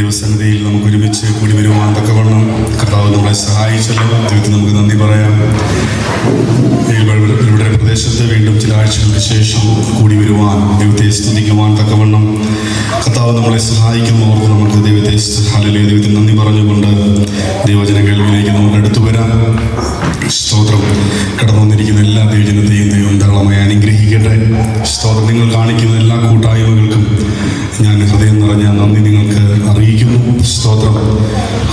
ദൈവസന്നിധിയിൽ നമുക്ക് ഒരുമിച്ച് കൂടി വരുവാൻ തക്കവണ്ണം കർത്താവ് നമ്മളെ സഹായിച്ചല്ലോ. ദൈവത്തിന് നമുക്ക് നന്ദി പറയാം. ഇവിടെ പ്രദേശത്ത് വീണ്ടും ചില ആഴ്ചകൾക്ക് ശേഷം കൂടി വരുവാൻ, ദൈവത്തെ സ്തുതിക്കുവാൻ തക്കവണ്ണം കർത്താവ് നമ്മളെ സഹായിക്കുന്നവർക്ക് നമുക്ക് ദൈവത്തിന് നന്ദി പറഞ്ഞുകൊണ്ട് ദൈവജന കേൾവിയിലേക്ക് നമുക്ക് അടുത്തു വരാം. സ്തോത്രം. കടന്നു വന്നിരിക്കുന്ന എല്ലാ ദൈവജനത്തെയും ദൈവം ധാരാളമായി അനുഗ്രഹിക്കട്ടെ. സ്തോത്രം. നിങ്ങൾ കാണിക്കുന്ന എല്ലാ കൂട്ടായ്മകൾക്കും ഞാൻ ഹൃദയം നിറഞ്ഞ നന്ദി നിങ്ങൾക്ക് അറിയിക്കുന്നു. സ്തോത്രം.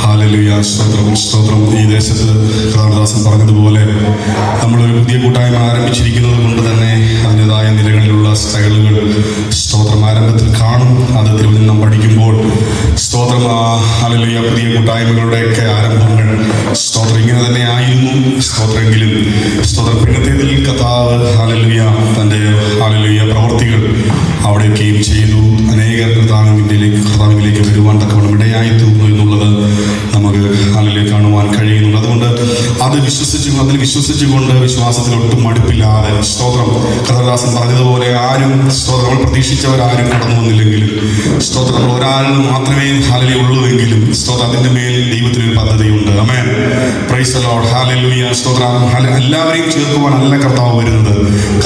ഹല്ലേലൂയ. സ്തോത്രം. സ്തോത്രം. ഈ ദേശത്ത് കർത്താദാസൻ പറഞ്ഞതുപോലെ നമ്മളൊരു പുതിയ കൂട്ടായ്മ ആരംഭിച്ചിരിക്കുന്നത് കൊണ്ട് തന്നെ അതിൻ്റെതായ നിലകളിലുള്ള സ്ട്രഗിളുകൾ സ്തോത്രം ആരംഭത്തിൽ കാണും. അത് തിരുവചനം പഠിക്കുമ്പോൾ സ്തോത്രം. ഹല്ലേലൂയ. പുതിയ കൂട്ടായ്മകളുടെയൊക്കെ ആരംഭങ്ങൾ സ്തോത്രം ഇങ്ങനെ തന്നെ ആയിരുന്നു. സ്തോത്രമെങ്കിലും സ്തോത്രം പിന്നത്തേതിൽ കർത്താവ് ഹല്ലേലൂയ തൻ്റെ ഹല്ലേലൂയ പ്രവൃത്തികൾ അവിടെയൊക്കെയും ചെയ്തു. അനേകർ കർത്താവിലേക്ക് വരുവാൻ തക്കവണ്ണം ഇടയായി തീർന്നു എന്നുള്ളത് നമുക്ക് ഹല്ലേലൂയ കാണുവാൻ കഴിയുന്നുണ്ട്. അതുകൊണ്ട് അതിൽ വിശ്വസിച്ചുകൊണ്ട് വിശ്വാസത്തിൽ ഒട്ടും മടുപ്പില്ലാതെ സ്തോത്രം കർത്താദാസൻ പറഞ്ഞതുപോലെ ആരും സ്തോത്രം നമ്മൾ പ്രതീക്ഷിച്ചവരാരും കടന്നു വന്നില്ലെങ്കിലും സ്തോത്രം നമ്മൾ ഒരാളിൽ മാത്രമേ ഹല്ലേലൂയ ഉള്ളുവെങ്കിലും സ്തോത്രം അതിൻ്റെ മേൽ ദൈവത്തിനൊരു പദ്ധതിയുണ്ട്. ആമേൻ. Praise the Lord. ഹല്ലേലൂയ. സ്തോത്രം. എല്ലാവരെയും ചേർക്കുവാനല്ല കർത്താവ് വരുന്നത്.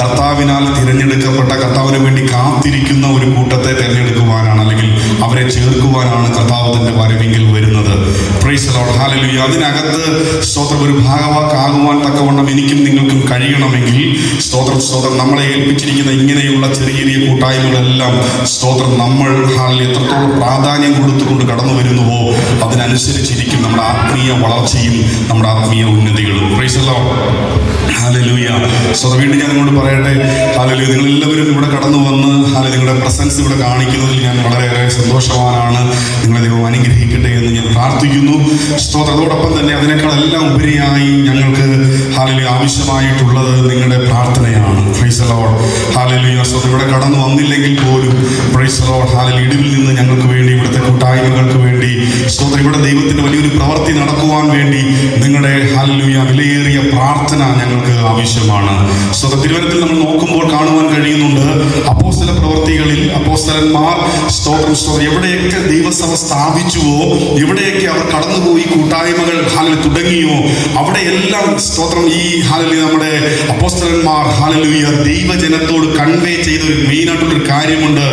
കർത്താവിനാൽ തിരഞ്ഞെടുക്കപ്പെട്ട, കർത്താവിന് വേണ്ടി കാത്തിരിക്കുന്ന ഒരു കൂട്ടത്തെ തിരഞ്ഞെടുക്കുവാനാണ്, അല്ലെങ്കിൽ അവരെ ചേർക്കുവാനാണ് കർത്താവ് തന്റെ വരവെങ്കിൽ വരുന്നത്. Price the Lord. ഹല്ലേലൂയ. അതിനകത്ത് സ്തോത്രം ഒരു ഭാഗവാക്കാകുവാൻ തക്കവണ്ണം എനിക്കും നിങ്ങൾക്കും കഴിയണമെങ്കിൽ സ്തോത്രം നമ്മളെ ഏൽപ്പിച്ചിരിക്കുന്ന ഇങ്ങനെയുള്ള ചെറിയ ചെറിയ കൂട്ടായ്മകളെല്ലാം സ്തോത്രം നമ്മൾ എത്രത്തോളം പ്രാധാന്യം കൊടുത്തുകൊണ്ട് കടന്നു വരുന്നുവോ അതിനനുസരിച്ചിരിക്കും നമ്മുടെ ആത്മീയ വളർച്ചയും നമ്മുടെ ആത്മീയ ഉന്നതികളും. Praise the Lord. ഹല്ലേലൂയ. സ്തോത്രം. വീണ്ടും ഞാൻ നിങ്ങളോട് പറയട്ടെ, ഹല്ലേലൂയ, നിങ്ങളെല്ലാവരും ഇവിടെ കടന്നു വന്ന് നിങ്ങളുടെ പ്രസൻസ് ഇവിടെ കാണിക്കുന്നതിൽ ഞാൻ വളരെയേറെ സന്തോഷവാനാണ്. നിങ്ങളെ ദൈവം അനുഗ്രഹിക്കട്ടെ എന്ന് ഞാൻ പ്രാർത്ഥിക്കുന്നു. സ്തോത്രം. അതോടൊപ്പം തന്നെ അതിനേക്കാളെല്ലാം ഉപരിയായി ഞങ്ങൾക്ക് ഹല്ലേലൂയ ആവശ്യമായിട്ടുള്ളത് നിങ്ങളുടെ പ്രാർത്ഥനയാണ്. Price the Lord. ഹല്ലേലൂയ. സ്തോത്രം. ഇവിടെ കടന്നു വന്നില്ലെങ്കിൽ പോലും പ്രൈസ് ദി ലോർഡ് ഹല്ലേലൂയ ഇടിവിൽ നിന്ന് ഞങ്ങൾക്ക് വേണ്ടി, ഇവിടുത്തെ കൂട്ടായ്മകൾക്ക് വേണ്ടി സ്തോത്രം ഇവിടെ ദൈവത്തിന്റെ വലിയൊരു പ്രവൃത്തി നടക്കുവാൻ വേണ്ടി നിങ്ങളുടെ ഹല്ലേലൂയ വിലയേറിയ പ്രാർത്ഥന ഞങ്ങൾക്ക് ആവശ്യമാണ്. സ്തോത്രം. തിരുവചനത്തിൽ നമ്മൾ നോക്കുമ്പോൾ കാണുവാൻ കഴിയുന്നുണ്ട്, അപ്പോസ്തല പ്രവൃത്തികളിൽ അപ്പോസ്തലന്മാർ സ്തോത്രം എവിടെയൊക്കെ ദൈവസഭ സ്ഥാപിച്ചുവോ, എവിടെയൊക്കെ അവർ കടന്നുപോയി കൂട്ടായ്മകൾ ഹല്ലേലൂയ തുടങ്ങിയോ അവിടെയെല്ലാം സ്തോത്രം ഈ ഹല്ലേലൂയ നമ്മുടെ അപ്പോസ്തലന്മാർ ഹല്ലേലൂയ ദൈവജനത്തോട് കൺവേ ചെയ്ത ഒരു മെയിനായിട്ടുള്ളൊരു കാര്യമുണ്ട്,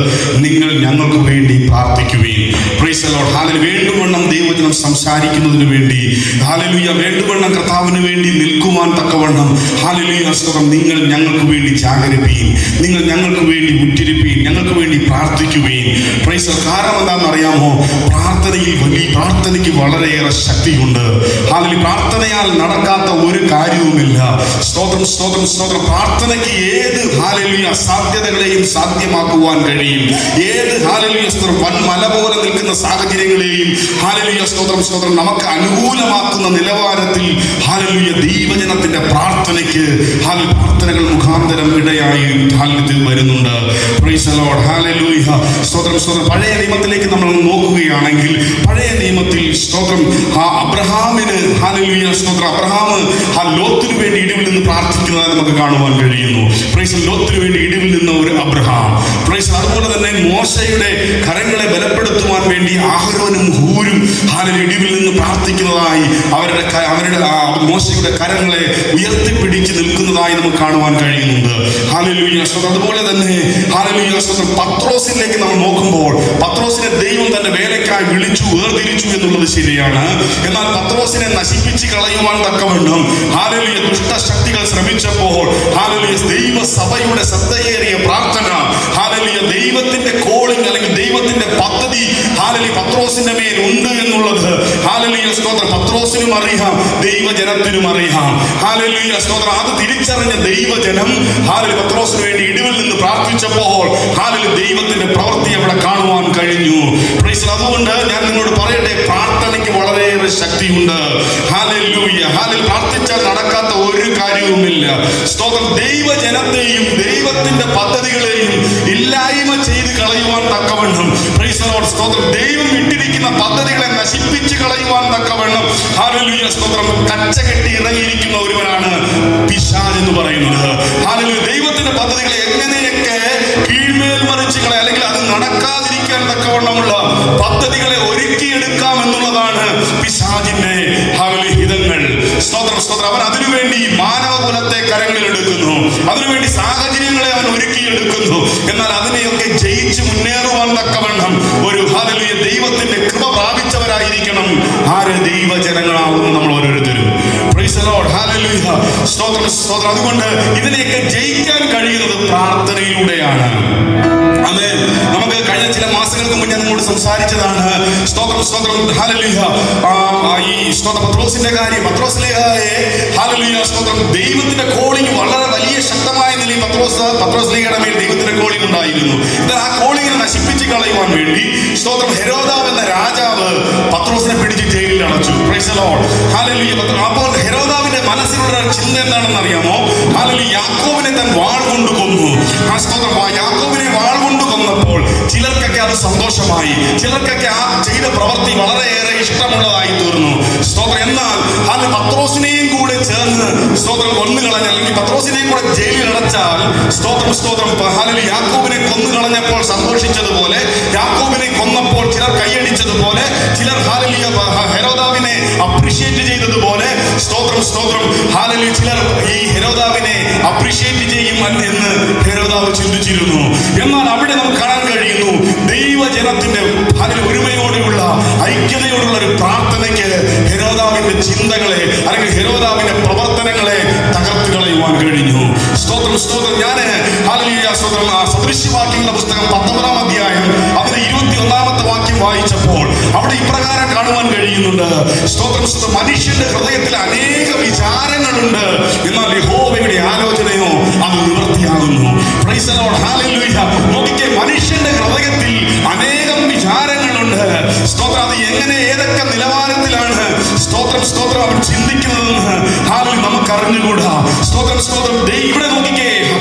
നിങ്ങൾ ഞങ്ങൾക്ക് വേണ്ടി പ്രാർത്ഥിക്കുവിൻ. Praise the Lord. ഹല്ലേലൂയ. വേണ്ടുവണ്ണം ദൈവവചനം സംസാരിക്കുന്നതിന് വേണ്ടി ഹല്ലേലൂയ, വേണ്ടുവണ്ണം കർത്താവിന് വേണ്ടി നിൽക്കുവാൻ തക്കവണ്ണം ഹല്ലേലൂയ സ്തോത്രം നിങ്ങൾ ഞങ്ങൾക്ക് വേണ്ടി ജാഗരിപ്പീൻ, നിങ്ങൾ ഞങ്ങൾക്ക് വേണ്ടി ഉറ്റിരിപ്പീൻ, ഞങ്ങൾക്ക് വേണ്ടി പ്രാർത്ഥിക്കുവീൻ. Price the Lord. കാരണം എന്താണെന്ന് അറിയാമോ? പ്രാർത്ഥനയ്ക്ക് വളരെയേറെ ശക്തിയുണ്ട്. ഹല്ലേലൂയ. പ്രാർത്ഥനയാൽ നടക്കാത്ത ഒരു കാര്യവുമില്ല. സ്തോത്രം. പ്രാർത്ഥനയ്ക്ക് ഏത് ഹല്ലേലൂയ സാധ്യതകളെയും സാധ്യമാക്കുവാൻ കഴിയും. ഏത് ഹല്ലേലൂയ സ്തോത്രം വൻമല പോലെ നിൽക്കുന്ന സാഹചര്യങ്ങളെയും ഹല്ലേലൂയ സ്തോത്രം നമുക്ക് അനുകൂലമാക്കുന്ന നിലവാരത്തിൽ ഹല്ലേലൂയ ദൈവജനത്തിന്റെ പ്രാർത്ഥനയ്ക്ക് പ്രാർത്ഥനകൾ മുഖാന്തരം ഇടയായി വരുന്നുണ്ട്. Price the Lord. ഹല്ലേലൂയ. സ്തോത്രം. പഴയ നിയമത്തിലേക്ക് നമ്മൾ നോക്കുകയാണെങ്കിൽ പഴയ നിയമത്തിൽ സ്തോത്രം അബ്രഹാമിന് ഹല്ലേലൂയ സ്തോത്രം അബ്രഹാം ലോത്തിനു വേണ്ടി ഇടിവിൽ നിന്ന് പ്രാർത്ഥിക്കുന്നതായി നമുക്ക് കാണുവാൻ കഴിയുന്നു. പ്രൈസ് ലോത്തിനു വേണ്ടി ഇടിവിൽ നിന്ന് ഒരു അബ്രഹാം. പ്രൈസ്. അതുപോലെ തന്നെ മോശയുടെ കരങ്ങളെ ബലപ്പെടുത്തുവാൻ വേണ്ടി ആഹരോനും ഹൂരും ഹല്ലേലൂയ ഇടിവിൽ നിന്ന് പ്രാർത്ഥിക്കുന്നതായി അവരുടെ മോശയുടെ കരങ്ങളെ ഉയർത്തിപ്പിടിച്ച് നിൽക്കുന്നതായി നമുക്ക് കാണുവാൻ കഴിയുന്നുണ്ട്. ഹല്ലേലൂയ. അതുപോലെ തന്നെ ഹല്ലേലൂയ പത്രോസിലേക്ക് നമ്മൾ നോക്കുമ്പോൾ പത്രോസിനെ ദൈവം തന്റെ വേലയ്ക്കായി വിളിച്ചു വേർതിരിച്ചു എന്നുള്ളത് ശരിയാണ്. എന്നാൽ പത്രോസിനെ നശിപ്പിച്ച് കളയുവാൻ തക്കവണ്ണം ഹല്ലേലൂയ ദുഷ്ടശക്തികൾ ശ്രമിച്ചപ്പോൾ ഹല്ലേലൂയ ദൈവസഭയുടെ ശ്രദ്ധയേറിയ പ്രാർത്ഥന ഹല്ലേലൂയ ദൈവത്തിന്റെ കോളിംഗ് അല്ലെങ്കിൽ ദൈവത്തിന്റെ പദ്ധതി ഹല്ലേലൂയ പത്രോസിന്റെ മേൽ ഉണ്ട് എന്നുള്ളത് ഹല്ലേലൂയ സ്തോത്രം പത്രോസിനും അറിയാം, ദൈവജനത്തിനും അറിയാം. ഹല്ലേലൂയ സ്തോത്രം. അത് തിരിച്ചറിഞ്ഞ ദൈവജനം ഹല്ലേലൂയ പത്രോസിന് വേണ്ടി ഇടിവിൽ നിന്ന് പ്രാർത്ഥിച്ചപ്പോൾ ഹല്ലേലൂയ ദൈവത്തിന്റെ പ്രവൃത്തി അവിടെ കാണുവാൻ കഴിഞ്ഞു. പ്രൈസ്. അതുകൊണ്ട് ഞാൻ നിങ്ങളോട് പറയട്ടെ, പ്രാർത്ഥനയ്ക്ക് വളരെയേറെ ശക്തിയുണ്ട്. ഹല്ലേലൂയ. ഹല്ലേലൂയ. പ്രാർത്ഥിച്ചാൽ നടക്കാത്ത ഒരു കാര്യവുമില്ല. സ്തോത്രം. ദൈവജനത്തെയും ദൈവത്തിന്റെ പദ്ധതികളെയും ഇല്ലായ്മ ചെയ്ത് കളയുവാൻ തക്കവണ്ണം പ്രൈസ് ദി ലോർഡ് സ്തോത്രം ദൈവം ഇട്ടിരിക്കുന്ന പദ്ധതികളെ നശിപ്പിച്ച് കളയുവാൻ തക്കവണ്ണം ഹല്ലേലൂയ സ്തോത്രം കച്ചകെട്ടി ഇറങ്ങിയിരിക്കുന്ന ഒരുവനാണ് പിശാച് എന്ന് പറയുന്നത്. ഹല്ലേലൂയ. ദൈവത്തിന്റെ പദ്ധതികളെ എങ്ങനെയൊക്കെ കീഴ്മേൽ മറിച്ച് കളയാൻ അല്ലെങ്കിൽ അത് നടക്കാതിരിക്കാൻ തക്കവണ്ണമുള്ള പദ്ധതികളെ ഒരുക്കിയെടുക്കാം എന്നുള്ളതാണ് പിശാചിന്റെ ഹിതങ്ങൾ. സ്തോത്രം സ്തോത്രം. അവൻ അതിനുവേണ്ടി മാനവകുലത്തെ കരങ്ങളിലെടുക്കുന്നു, അതിനുവേണ്ടി സാഹചര്യങ്ങളെ അവൻ ഒരുക്കിയെടുക്കുന്നു. എന്നാൽ അതിനെയൊക്കെ ജയിച്ച് മുന്നേറുവാൻ തക്കവണ്ണം ഒരു ദൈവത്തിന്റെ കൃപ പ്രാപിച്ചവരായിരിക്കണം ആര്? ദൈവജനങ്ങളാവുന്നു നമ്മൾ ഓരോരുത്തരും. Price the Lord. ഹല്ലേലൂയ. സ്തോത്രം സ്തോത്രം. അതുകൊണ്ട് ഇതിനെയൊക്കെ ജയിക്കാൻ കഴിയുന്നത് പ്രാർത്ഥനയിലൂടെയാണ്. ആമേൻ. നമുക്ക് കഴിഞ്ഞ ചില മാസങ്ങൾക്ക് മുന്നേ നിങ്ങളോട് സംസാരിച്ചതാണ്. സ്തോത്രം സ്തോത്രം. ഹല്ലേലൂയ. ഈ പത്രോസിന്റെ കാര്യം, പത്രോസ്ലീഹയെ ഹല്ലേലൂയ സ്തോത്രം, ദൈവത്തിന്റെ കോളിംഗ് വളരെ വലിയ ശക്തമായ നിലയിൽ പത്രോസ്ലീഹയുടെ മേൽ ദൈവത്തിന്റെ കോളിംഗ് ഉണ്ടായിരുന്നു. എന്നാൽ ആ കോളിംഗിനെ നശിപ്പിച്ച് കളയുവാൻ വേണ്ടി സ്തോത്രം ഹെരോദാവ് എന്ന രാജാവ് പത്രോസിനെ പിടിച്ച് ജയിലിൽ അടച്ചു. Price the Lord. ഹല്ലേലൂയ. അപ്പോൾ ഹെരോദാവിന്റെ മനസ്സിലുള്ള ചിന്ത എന്താണെന്ന് അറിയാമോ? ഹല്ലേലൂയ. യാക്കോബിനെ താൻ വാൾ കൊണ്ട് കൊന്നു. ആ സ്തോത്രം, യാക്കോബിനെ വാൾ കൊണ്ട് കൊന്നപ്പോൾ ചിലർക്കൊക്കെ അത് സന്തോഷമായി, ചിലർക്കൊക്കെ ആ ചെയ്ത പ്രവൃത്തി വളരെയേറെ ഇഷ്ടമുള്ളതായി തീർന്നു. സ്തോത്രം. എന്നാൽ പത്രോസിനെയും കൂടെ ചേർന്ന് സ്തോത്രം കൊന്നുകളഞ്ഞ, അല്ലെങ്കിൽ പത്രോസിനെയും കൂടെ ജയിലിൽ അടച്ചാൽ സ്തോത്രം സ്തോത്രം യാക്കോബിനെ കൊന്നുകളഞ്ഞപ്പോൾ സന്തോഷിച്ചതുപോലെ, യാക്കോബിനെ കൊന്നപ്പോൾ ചിലർ കൈയടിച്ചതുപോലെ, ചിലർ ഹെരോദാവിനെ അപ്രിഷിയേറ്റ് ചെയ്തതുപോലെ, സ്തോത്രം സ്തോത്രം ഹാലലൂയ, ചിലർ ഈ ഹെരോദാവിനെ അപ്രിഷിയേറ്റ് ചെയ്യും എന്ന് ഹെരോദാവ് ചിന്തിച്ചിരുന്നു. എന്നാൽ അവിടെ നമുക്ക് കാണാൻ കഴിയുന്നു ദൈവജനത്തിന്റെ ഒരുമയോടുള്ള ഐക്യതയോടുള്ള ഒരു പ്രാർത്ഥനയ്ക്ക് ഹെരോദാവിന്റെ ചിന്തകളെ അല്ലെങ്കിൽ ഹെരോദാവിന്റെ പ്രവർത്തനങ്ങളെ തകർത്ത് കളയുവാൻ കഴിഞ്ഞു. സ്തോത്രം സ്തോത്രം. ഞാൻ ഹല്ലേലൂയ സ്തോത്രം സദൃശ്യവാക്യങ്ങളുടെ പുസ്തകം 19-ാം അധ്യായം അതിന് 21-ാമത്തെ വാക്യം വായിച്ചപ്പോൾ അവിടെ ഇപ്രകാരം കാണുവാൻ കഴിയുന്നുണ്ട്. സ്തോത്രം സ്തോത്രം. മനുഷ്യന്റെ ഹൃദയത്തിൽ അനേക വിചാരങ്ങളുണ്ട്, എന്നാൽ യഹോവയുടെ ആലോചനയോ അത് നിവൃത്തിയാകുന്നു. Praise the Lord. ഹല്ലേലൂയ. നോക്കിക്കേ, മനുഷ്യന്റെ ഹൃദയത്തിൽ അനേകം വിചാരങ്ങളുണ്ട്. സ്തോത്രം. അത് എങ്ങനെ, ഏതൊക്കെ നിലവാരത്തിലാണ് സ്തോത്രം സ്തോത്രം അവൻ ചിന്തിക്കുന്നതെന്ന് നമുക്ക് അറിഞ്ഞുകൂടാ. സ്തോത്രം സ്തോത്രം. ഇവിടെ നോക്കിക്കേ,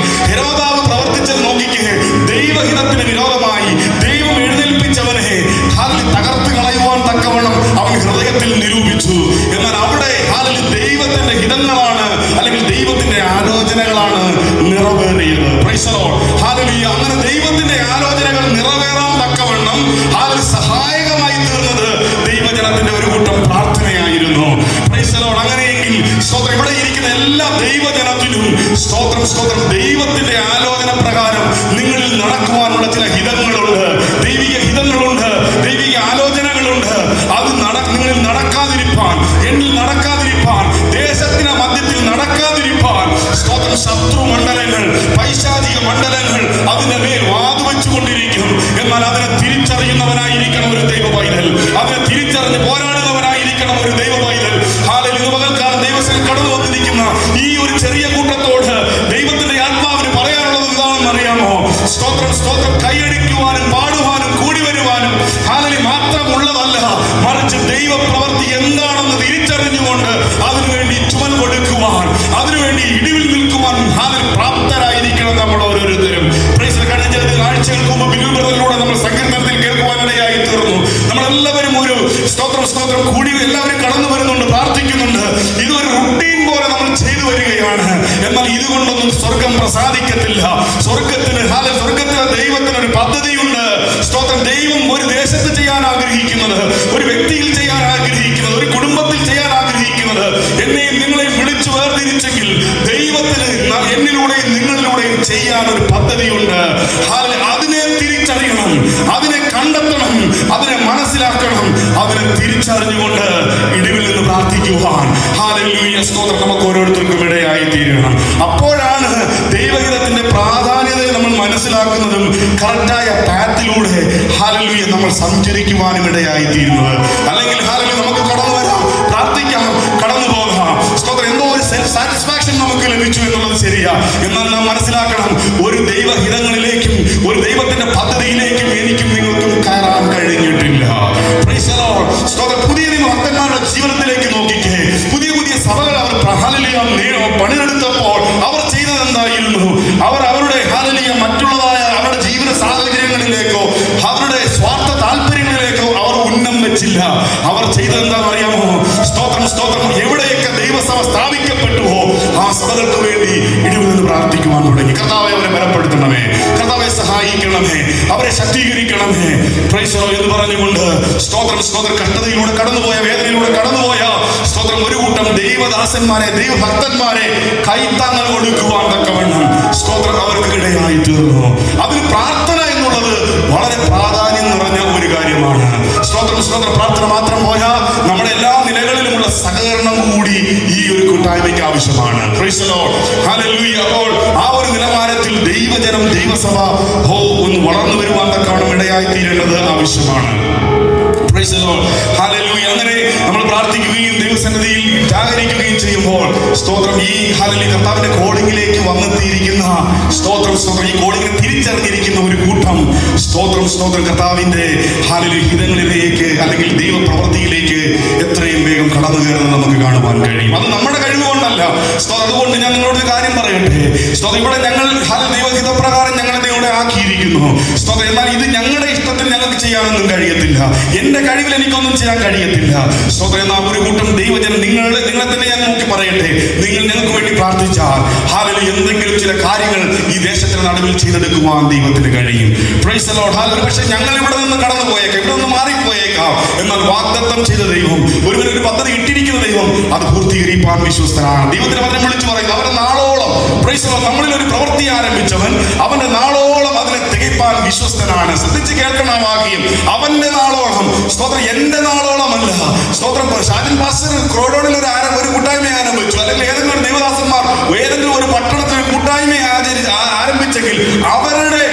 ഹെരോദാവ് പ്രവർത്തിച്ചത് നോക്കിക്കേ, ദൈവഹിതത്തിന് വിരോധമായി ദൈവം എഴുന്നേൽപ്പിച്ചവനെ തകർത്ത് കളയുവാൻ തക്കവണ്ണം അവൻ ഹൃദയത്തിൽ നിരൂപിച്ചു. എന്നാൽ അവിടെ ദൈവത്തിന്റെ ഹിതങ്ങളാണ് അല്ലെങ്കിൽ ദൈവത്തിന്റെ ആലോചനകളാണ് നിറവേറിയത്. Praise the Lord. ഹല്ലേലൂയ. അങ്ങനെ ദൈവത്തിന്റെ ആലോചനകൾ നിറവേറാൻ തക്കവണ്ണം സഹായകമായി തീർന്നത് ദൈവജനത്തിന്റെ ഒരു കൂട്ടം പ്രാർത്ഥനയായിരുന്നു. Price the Lord. അങ്ങനെയെങ്കിൽ സ്തോത്രം, ഇവിടെ ഇരിക്കുന്ന എല്ലാ ദൈവജനത്തിനും സ്തോത്രം സ്തോത്രം ദൈവത്തിന്റെ ആലോചന പ്രകാരം നിങ്ങളിൽ നടക്കുവാനുള്ള ചില ഹിതങ്ങളുണ്ട്, ദൈവിക ഹിതങ്ങളുണ്ട്, ദൈവിക ആലോചനകളുണ്ട്. അത് നിങ്ങളിൽ നടക്കാതിരിപ്പാൻ, എന്നിൽ നടക്കാതിരിപ്പാൻ, ദേശത്തിന്റെ മധ്യത്തിൽ നടക്കാതിരിപ്പാൻ സ്തോത്രം ശത്രു മണ്ഡലങ്ങൾ, പൈശാചിക മണ്ഡലങ്ങൾ അതിന്റെ മേൽ വാതുവെച്ചുകൊണ്ടിരിക്കും. എന്നാൽ അതിനെ തിരിച്ചറിയുന്നവനായിരിക്കണം ഒരു ദൈവ പൈതൽ, അതിനെ തിരിച്ചറിഞ്ഞ് പോരാടുന്നവനായിരിക്കണം ഒരു ദൈവ പൈതൽ. ഹല്ലേലൂയ. പകൽക്കാലം ദൈവത്തിൽ കടന്നു വന്നിരിക്കുന്ന ഈ ഒരു ചെറിയ കൂട്ടത്തോട് ദൈവത്തിന്റെ ആത്മാവിന് പറയാനുള്ളത് എന്താണെന്ന് അറിയാമോ? സ്തോത്രം സ്തോത്രം. കൈയടിക്കുവാനും പാടുവാനും കൂടി വരുവാനും ഹല്ലേലൂയ മാത്രമുള്ളതല്ല, മറിച്ച് ദൈവ പ്രവൃത്തി എന്താണെന്ന് തിരിച്ചറിഞ്ഞുകൊണ്ട് അതിനുവേണ്ടി ചുമൽ കൊടുക്കുവാൻ, അതിനുവേണ്ടി ഇടിവിൽ നിൽക്കുവാൻ പ്രാപ്തരായിരിക്കണം നമ്മൾ ഓരോരുത്തരും. കഴിഞ്ഞ ചില ആഴ്ചകൾക്ക് മുമ്പ് ബിലുബ്രദറിലൂടെ നമ്മൾ സങ്കീർത്തനത്തിൽ കേൾക്കുവാനിടയായി തീർന്നു. നമ്മളെല്ലാവരും ഒരു സ്തോത്രം സ്തോത്രം കൂടി എല്ലാവരും കടന്നു വരുന്നുണ്ട്, പ്രാർത്ഥിക്കുന്നുണ്ട്. ഇതൊരു റുട്ടീൻ പോലെ നമ്മൾ ചെയ്തു വരികയാണ്. എന്നാൽ ഇതുകൊണ്ടൊന്നും സ്വർഗം പ്രസാദിക്കത്തില്ല. സ്വർഗത്തിന് ദൈവത്തിന് ഒരു പദ്ധതിയുണ്ട്. സ്തോത്രം. ദൈവം ഒരു ദേശത്ത് ചെയ്യാൻ ആഗ്രഹിക്കുന്നത്, ഒരു വ്യക്തിയിൽ ചെയ്യാൻ ആഗ്രഹിക്കുന്നത്, ഒരു കുടുംബത്തിൽ ചെയ്യാൻ ആഗ്രഹിക്കുന്നത്, എന്നെയും നിങ്ങളെയും വിളിച്ചു വേർതിരിച്ചെങ്കിൽ ദൈവത്തിന് എന്നിലൂടെയും നിങ്ങളിലൂടെയും ചെയ്യാൻ ഒരു പദ്ധതിയുണ്ട്. അതിനെ തിരിച്ചറിയണം, അതിനെ കണ്ടെത്തണം, അതിനെ മനസ്സിലാക്കണം, അതിനെ തിരിച്ചറിഞ്ഞുകൊണ്ട് ഇടിവിൽ നിന്ന് പ്രാർത്ഥിക്കുവാൻ ഹല്ലേലൂയ സ്തോത്രം നമുക്ക് ഓരോരുത്തർക്കും ഇടയായി തീരണം. അപ്പോഴാണ് ദൈവഹിതത്തിന്റെ പ്രാധാന്യത നമ്മൾ മനസ്സിലാക്കുന്നതും കറക്റ്റായ പാത്തിലൂടെ ഹല്ലേലൂയ നമ്മൾ സഞ്ചരിക്കുവാനും ഇടയായി തീരുന്നത്. അല്ലെങ്കിൽ ഹല്ലേലൂയ നമുക്ക് കടന്നു വരാം, പ്രാർത്ഥിക്കാം, കടന്നു പോകാം. സ്തോത്രം. എന്തോ ഒരു സെൽഫ് സാറ്റിസ്ഫാക്ഷൻ നമുക്ക് ലഭിച്ചു എന്നുള്ളത് ശരിയാ. എന്നാൽ നാം മനസ്സിലാക്കണം, ഒരു ദൈവഹിതങ്ങളിലേക്കും ഒരു ദൈവത്തിന്റെ പദ്ധതിയിലേക്കും എനിക്കും നിങ്ങൾക്കും കയറാൻ കഴിഞ്ഞിട്ടില്ല. Price the Lord. സ്തോത്രം. പുതിയ ഭക്തന്മാരുടെ ജീവിതത്തിലേക്ക് നോക്കിക്കേ, പുതിയ പുതിയ സഭകൾ അവർ പണിയെടുത്തപ്പോൾ അവർ ചെയ്തത് എന്തായിരുന്നു? അവർ അവരുടെ മറ്റുള്ളതായ അവരുടെ ജീവിത സാഹചര്യങ്ങളിലേക്കോ അവരുടെ സ്വാർത്ഥ താല്പര്യങ്ങളിലേക്കോ അവർ ഉന്നം വെച്ചില്ല. അവർ ചെയ്തത് എന്താണെന്ന് അറിയാമോ? സ്തോത്രം സ്തോത്രം. എവിടെയൊക്കെ ദൈവസഭ സ്ഥാപിക്കപ്പെട്ടുവോ ആ സഭകൾക്ക് വേണ്ടി ഇടിവിൽ നിന്ന് പ്രാർത്ഥിക്കുവാൻ തുടങ്ങി. കർത്താവേ അവരെ ബലപ്പെടുത്തണമേ, കർത്താവെ സഹായിക്കണം. ബലപ്പെടുത്തണമേ, അവരെ ശക്തീകരിക്കണമേ. പ്രൈസ് ദി ലോർഡ് എന്ന് പറഞ്ഞുകൊണ്ട് സ്തോത്രം സ്തോത്രം കഷ്ടതയിലൂടെ കടന്നുപോയ, വേദനയിലൂടെ കടന്നുപോയ സ്തോത്രം ഒരു കൂട്ടം ദൈവദാസന്മാരെ, ദൈവഭക്തന്മാരെ കൈത്താങ്ങൽ കൊടുക്കുവാൻ തക്കവണ്ണം സ്തോത്രം അവർക്ക് ഇടയായി തീർന്നു. അതിൽ പ്രാർത്ഥന എന്നുള്ളത് വളരെ പ്രാധാന്യം നിറഞ്ഞ ഒരു കാര്യമാണ്. സ്തോത്രം സ്തോത്രം പ്രാർത്ഥന മാത്രം പോയാ നമ്മുടെ എല്ലാ നിലകളിലുമുള്ള സഹകരണം കൂടി ഈ ഒരു കൂട്ടായ്മയ്ക്ക് ആവശ്യമാണ്. Price the Lord, hallelujah. അപ്പോൾ ആ ഒരു നിലവാരത്തിൽ ദൈവജനം, ദൈവസഭ ഒന്ന് വളർന്നു വരുവാൻ തക്കവണ്ണം ഇടയായി തീരേണ്ടത് ആവശ്യമാണ്. പ്രൈസ് ദി ലോർഡ്, ഹല്ലേലൂയ. അങ്ങനെ നമ്മൾ പ്രാർത്ഥിക്കുകയും ദൈവസന്നിധിയിൽ ജാഗരിക്കുകയും ചെയ്യുമ്പോൾ സ്തോത്രം ഈ ഹല്ലേലൂയ കർത്താവിന്റെ കോളിംഗിലേക്ക് വന്നെത്തിയിരിക്കുന്ന സ്തോത്രം സ്തോത്രം ഈ കോളിംഗിനെ തിരിച്ചറിഞ്ഞിരിക്കുന്ന ഒരു കൂട്ടം സ്തോത്രം സ്തോത്രം കർത്താവിന്റെ ഹല്ലേലൂയ ഹിതങ്ങളിലേക്ക് അല്ലെങ്കിൽ ദൈവപ്രവൃത്തിയിലേക്ക് എത്രയും വേഗം കടന്നു കയറുന്നത് നമുക്ക് കാണുവാൻ കഴിയും. അത് നമ്മുടെ കഴിവ് കൊണ്ടല്ല. അതുകൊണ്ട് ഞാൻ നിങ്ങളോട് ഒരു കാര്യം പറയട്ടെ. സ്തോത്രം ഇവിടെ ഞങ്ങൾ ദൈവഹിതപ്രകാരം ഞങ്ങളെ ദൈവം ആക്കിയിരിക്കുന്നു. സ്തോത്രം എന്നാൽ ഇത് ഞങ്ങളുടെ ഇഷ്ടത്തിൽ ഞങ്ങൾക്ക് ചെയ്യാനൊന്നും കഴിയത്തില്ല. എന്റെ കഴിവിൽ എനിക്കൊന്നും ചെയ്യാൻ കഴിയത്തില്ല. സ്തോത്രം എന്നാൽ ഒരു കൂട്ടം ദൈവജനം നിങ്ങളെ തന്നെ ഞാൻ നോക്കി പറയട്ടെ, നിങ്ങൾ ഞങ്ങൾക്ക് വേണ്ടി പ്രാർത്ഥിച്ചാൽ ഹല്ലേലൂയ എന്തെങ്കിലും ചില കാര്യങ്ങൾ ഈ ദേശത്തിന്റെ നടുവിൽ ചെയ്തെടുക്കുവാൻ ദൈവത്തിന് കഴിയും. Price the Lord, hallelujah. പക്ഷെ ഞങ്ങൾ ഇവിടെ നിന്ന് കടന്നു പോയേക്കാം, ഇവിടെ നിന്ന് മാറിപ്പോയേക്കാം. എന്നാൽ വാഗ്ദത്തം ചെയ്ത ദൈവം, ഒരുവനൊരു പദ്ധതി ഇട്ടിരിക്കുന്ന ദൈവം അത് പൂർത്തീകരിക്കാൻ വിശ്വസ്തനാണ്. ദൈവത്തിന് അവരെ വിളിച്ചു പറയുന്നത് അവരെ നാളോളം പ്രൈസ് ദി ലോർഡ് നമ്മളിൽ ഒരു പ്രവൃത്തി ആരംഭിച്ചവൻ അവന്റെ നാളോളം അതിനെ തികപ്പാൻ വിശ്വസ്തനാണ്. ശ്രദ്ധിച്ച് കേൾക്കണം ആ വാക്യം, അവന്റെ നാളോളം. സ്തോത്രം എന്റെ നാളോളമല്ല. സ്തോത്രം ഷാജിൻ പാസ്റ്റർ ക്രോഡോണിൽ ഒരു കൂട്ടായ്മ ആരംഭിച്ചു, അല്ലെങ്കിൽ ഏതെങ്കിലും ഒരു ദൈവദാസന്മാർ ഏതെങ്കിലും ഒരു പട്ടണത്തിൽ കൂട്ടായ്മ ആരംഭിച്ചെങ്കിൽ അവരുടെ